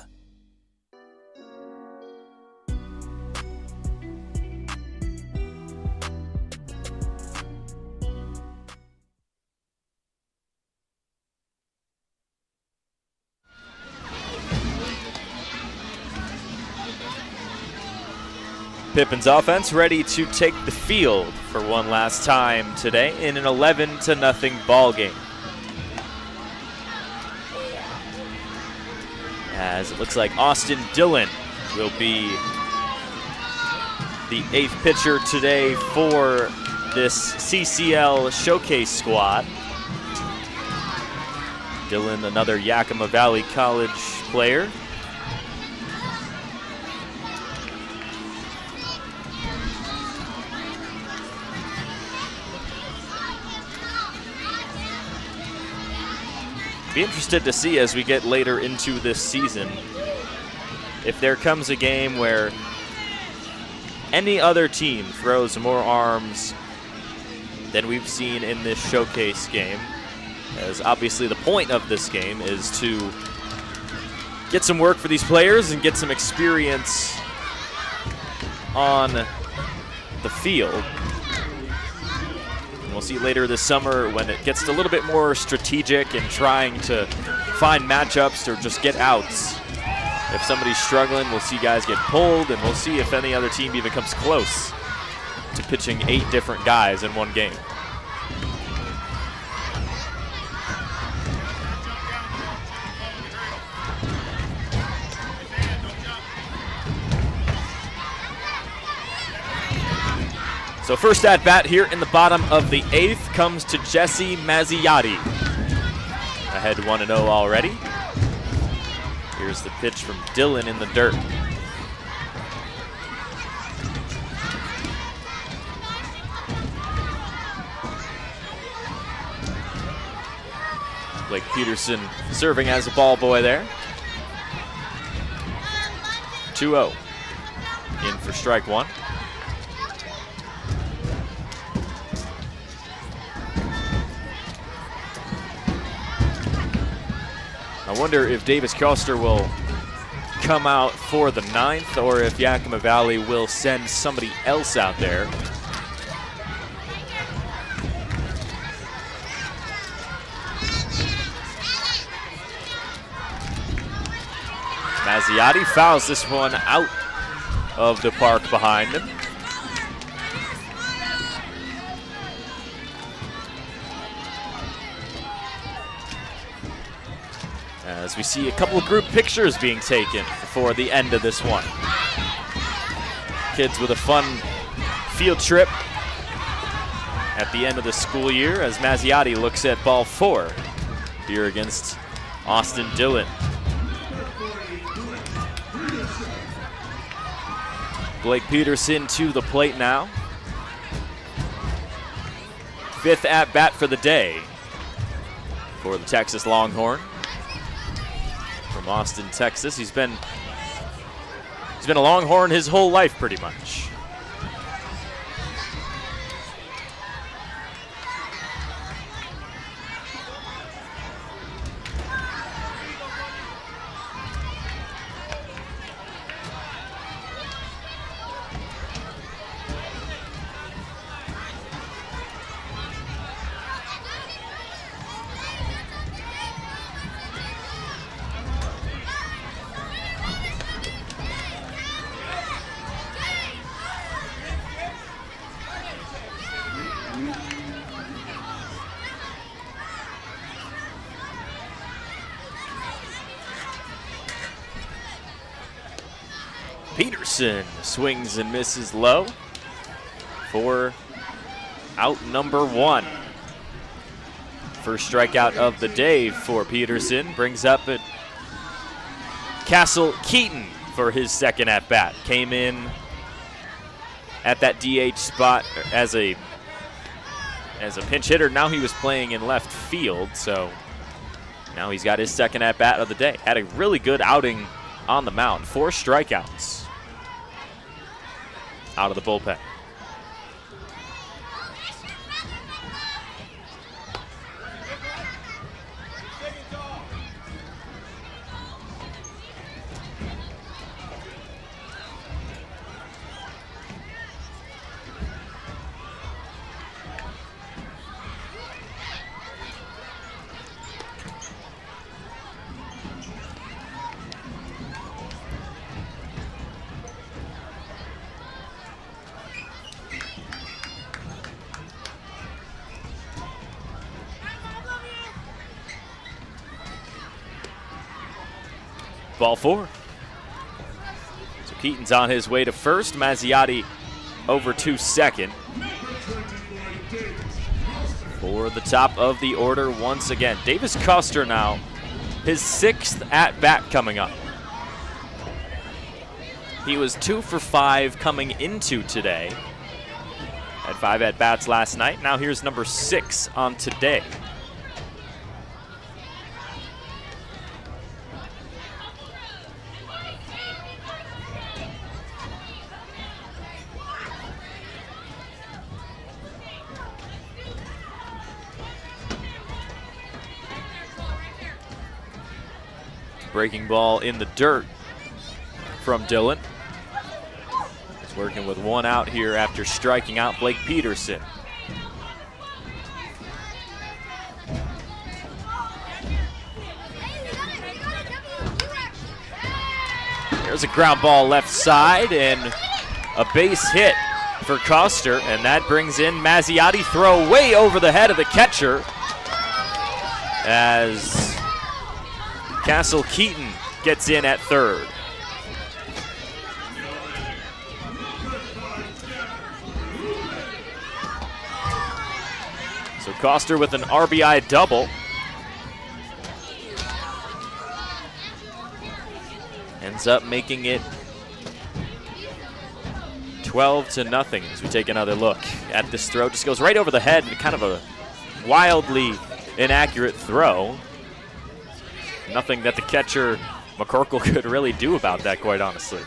Pippins offense ready to take the field for one last time today in an 11-0 ball game. As it looks like Austin Dillon will be the 8th pitcher today for this CCL Showcase squad. Dillon, another Yakima Valley College player. Be interested to see as we get later into this season if there comes a game where any other team throws more arms than we've seen in this showcase game, as obviously the point of this game is to get some work for these players and get some experience on the field. We'll see later this summer when it gets a little bit more strategic and trying to find matchups or just get outs. If somebody's struggling, we'll see guys get pulled, and we'll see if any other team even comes close to pitching 8 different guys in one game. So first at bat here in the bottom of the 8th comes to Jesse Mazziotti. Ahead 1-0 already. Here's the pitch from Dillon in the dirt. Blake Peterson serving as a ball boy there. 2-0. In for strike 1. I wonder if Davis Koster will come out for the 9th or if Yakima Valley will send somebody else out there. Mazziotti fouls this one out of the park behind him. As we see a couple of group pictures being taken before the end of this one. Kids with a fun field trip at the end of the school year as Mazziotti looks at ball 4 here against Austin Dillon. Blake Peterson to the plate now. 5th at bat for the day for the Texas Longhorn. From Austin, Texas. He's been a Longhorn his whole life pretty much. Peterson swings and misses low for out number 1. First strikeout of the day for Peterson brings up at Castle Keaton for his second at bat. Came in at that DH spot as a pinch hitter. Now he was playing in left field, so now he's got his second at bat of the day. Had a really good outing on the mound. 4 strikeouts out of the bullpen. Ball 4. So Keaton's on his way to first. Mazziotti over to second. For the top of the order once again. Davis Custer now, his 6th at-bat coming up. He was 2 for 5 coming into today. Had 5 at-bats last night. Now here's number 6 on today. Breaking ball in the dirt from Dylan. He's working with 1 out here after striking out Blake Peterson. There's a ground ball left side and a base hit for Custer, and that brings in Mazziotti. Throw way over the head of the catcher as Castle Keaton gets in at third. So Custer with an RBI double. Ends up making it 12-0 as we take another look at this throw. Just goes right over the head, and kind of a wildly inaccurate throw. Nothing that the catcher, McCorkle, could really do about that, quite honestly.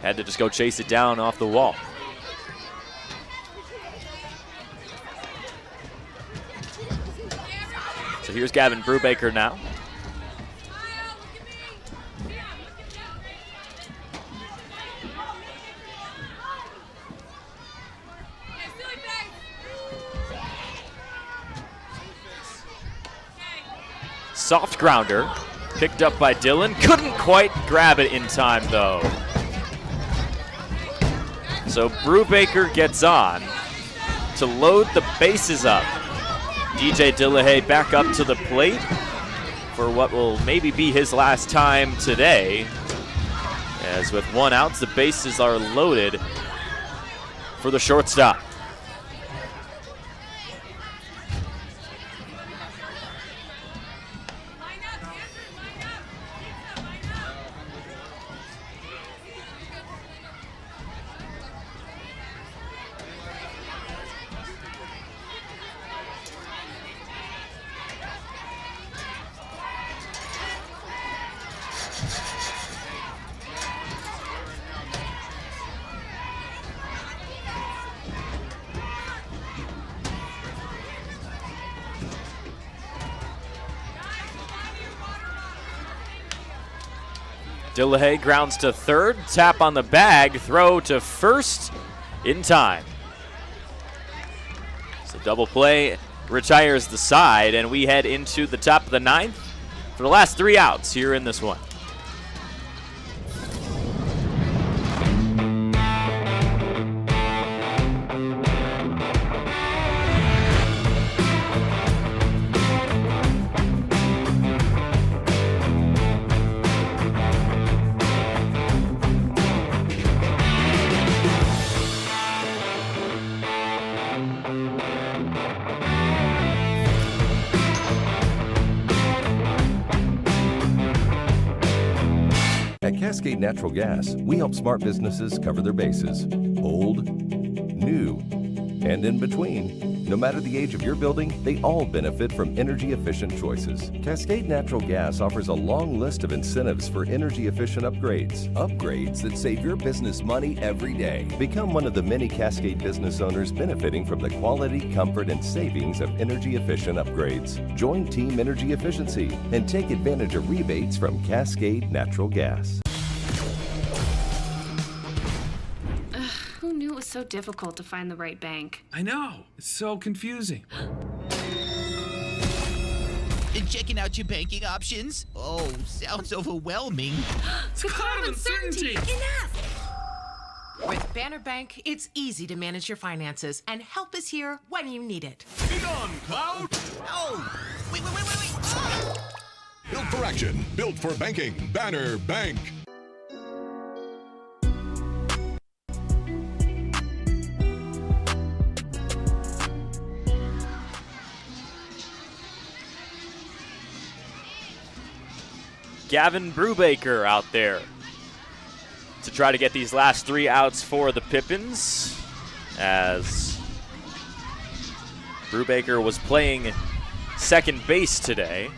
Had to just go chase it down off the wall. So here's Gavin Brubaker now. Soft grounder, picked up by Dylan. Couldn't quite grab it in time, though. So Brubaker gets on to load the bases up. DJ Dillehay back up to the plate for what will maybe be his last time today. As with 1 out, the bases are loaded for the shortstop. Dillehay grounds to third, tap on the bag, throw to first in time. So double play retires the side, and we head into the top of the 9th for the last 3 outs here in this one. Cascade Natural Gas, we help smart businesses cover their bases. Old, new, and in between. No matter the age of your building, they all benefit from energy-efficient choices. Cascade Natural Gas offers a long list of incentives for energy-efficient upgrades. Upgrades that save your business money every day. Become one of the many Cascade business owners benefiting from the quality, comfort, and savings of energy-efficient upgrades. Join Team Energy Efficiency and take advantage of rebates from Cascade Natural Gas. Who knew it was so difficult to find the right bank? I know. It's so confusing. Checking out your banking options? Oh, sounds overwhelming. It's a cloud of uncertainty. Enough! With Banner Bank, it's easy to manage your finances, and help is here when you need it. Be gone, Cloud! Oh, wait. Ah! Built for action, built for banking. Banner Bank. Gavin Brubaker out there to try to get these last 3 outs for the Pippins, as Brubaker was playing second base today.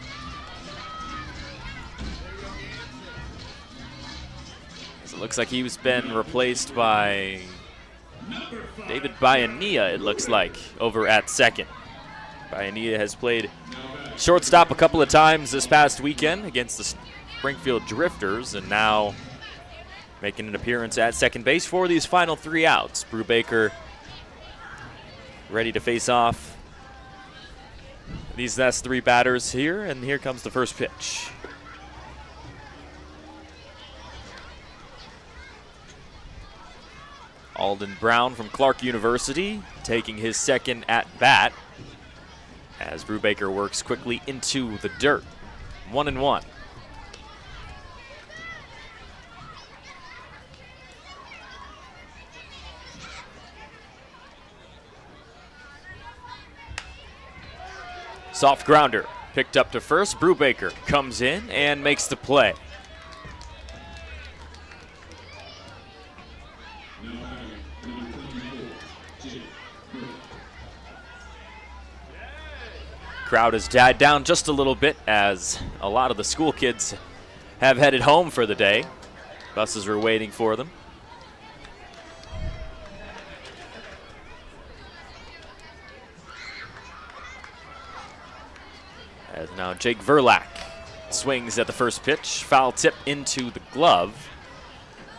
So it looks like he's been replaced by David Bayanilla, it looks like, over at second. Bayanilla has played shortstop a couple of times this past weekend against the Springfield Drifters, and now making an appearance at second base for these final 3 outs. Brubaker ready to face off these last 3 batters here, and here comes the first pitch. Alden Brown from Clark University taking his second at bat as Brubaker works quickly into the dirt. 1-1. Soft grounder picked up to first. Brubaker comes in and makes the play. Crowd has died down just a little bit as a lot of the school kids have headed home for the day. Buses were waiting for them. As now Jake Verlack swings at the first pitch. Foul tip into the glove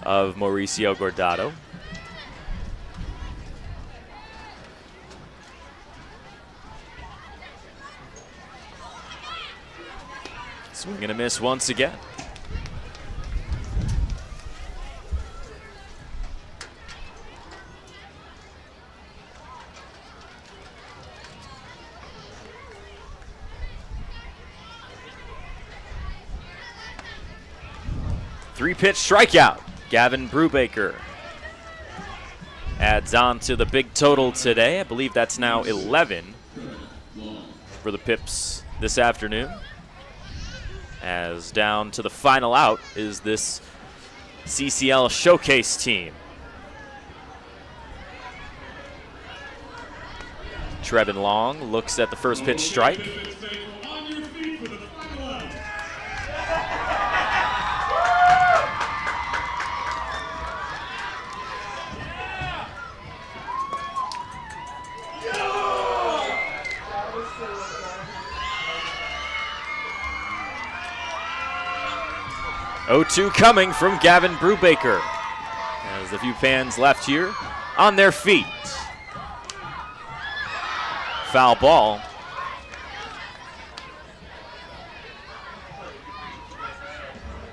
of Mauricio Gordado. Swing and a miss once again. Three-pitch strikeout. Gavin Brubaker adds on to the big total today. I believe that's now 11 for the Pips this afternoon. As down to the final out is this CCL Showcase team. Trevin Long looks at the first pitch strike. Oh-2 coming from Gavin Brubaker as the few fans left here on their feet. Foul ball.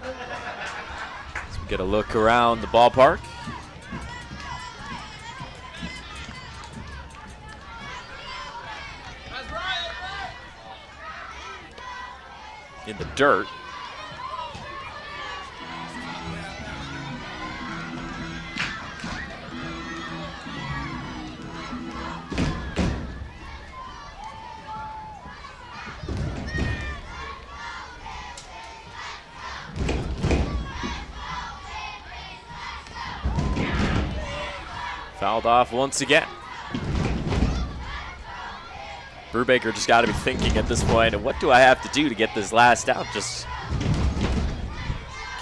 Let's get a look around the ballpark. In the dirt. Fouled off once again. Brubaker just got to be thinking at this point, what do I have to do to get this last out? Just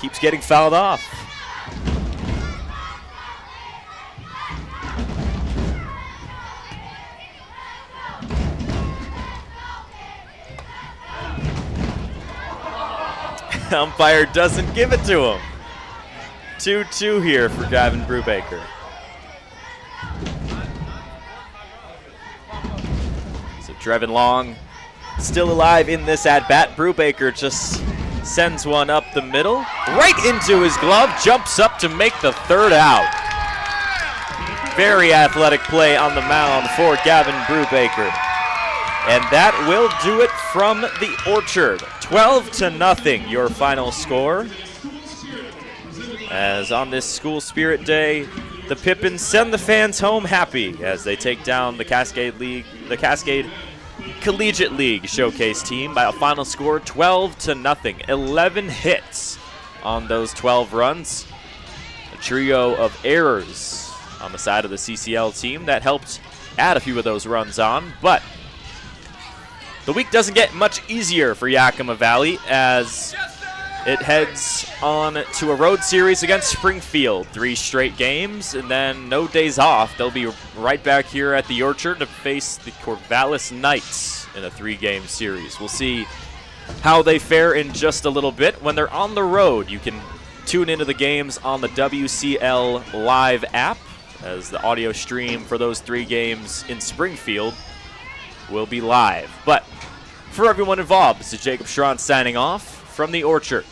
keeps getting fouled off. Umpire doesn't give it to him. 2-2 here for Gavin Brubaker. So Trevin Long still alive in this at-bat. Brubaker just sends one up the middle, right into his glove, jumps up to make the third out. Very athletic play on the mound for Gavin Brubaker. And that will do it from the Orchard. 12-0, your final score. As on this School Spirit Day, the Pippins send the fans home happy as they take down the Cascade Collegiate League Showcase team by a final score 12-0. 11 hits on those 12 runs. A trio of errors on the side of the CCL team that helped add a few of those runs on, but the week doesn't get much easier for Yakima Valley as it heads on to a road series against Springfield. 3 straight games and then no days off. They'll be right back here at the Orchard to face the Corvallis Knights in a 3-game series. We'll see how they fare in just a little bit. When they're on the road, you can tune into the games on the WCL Live app as the audio stream for those 3 games in Springfield will be live. But for everyone involved, this is Jacob Schron signing off from the Orchard.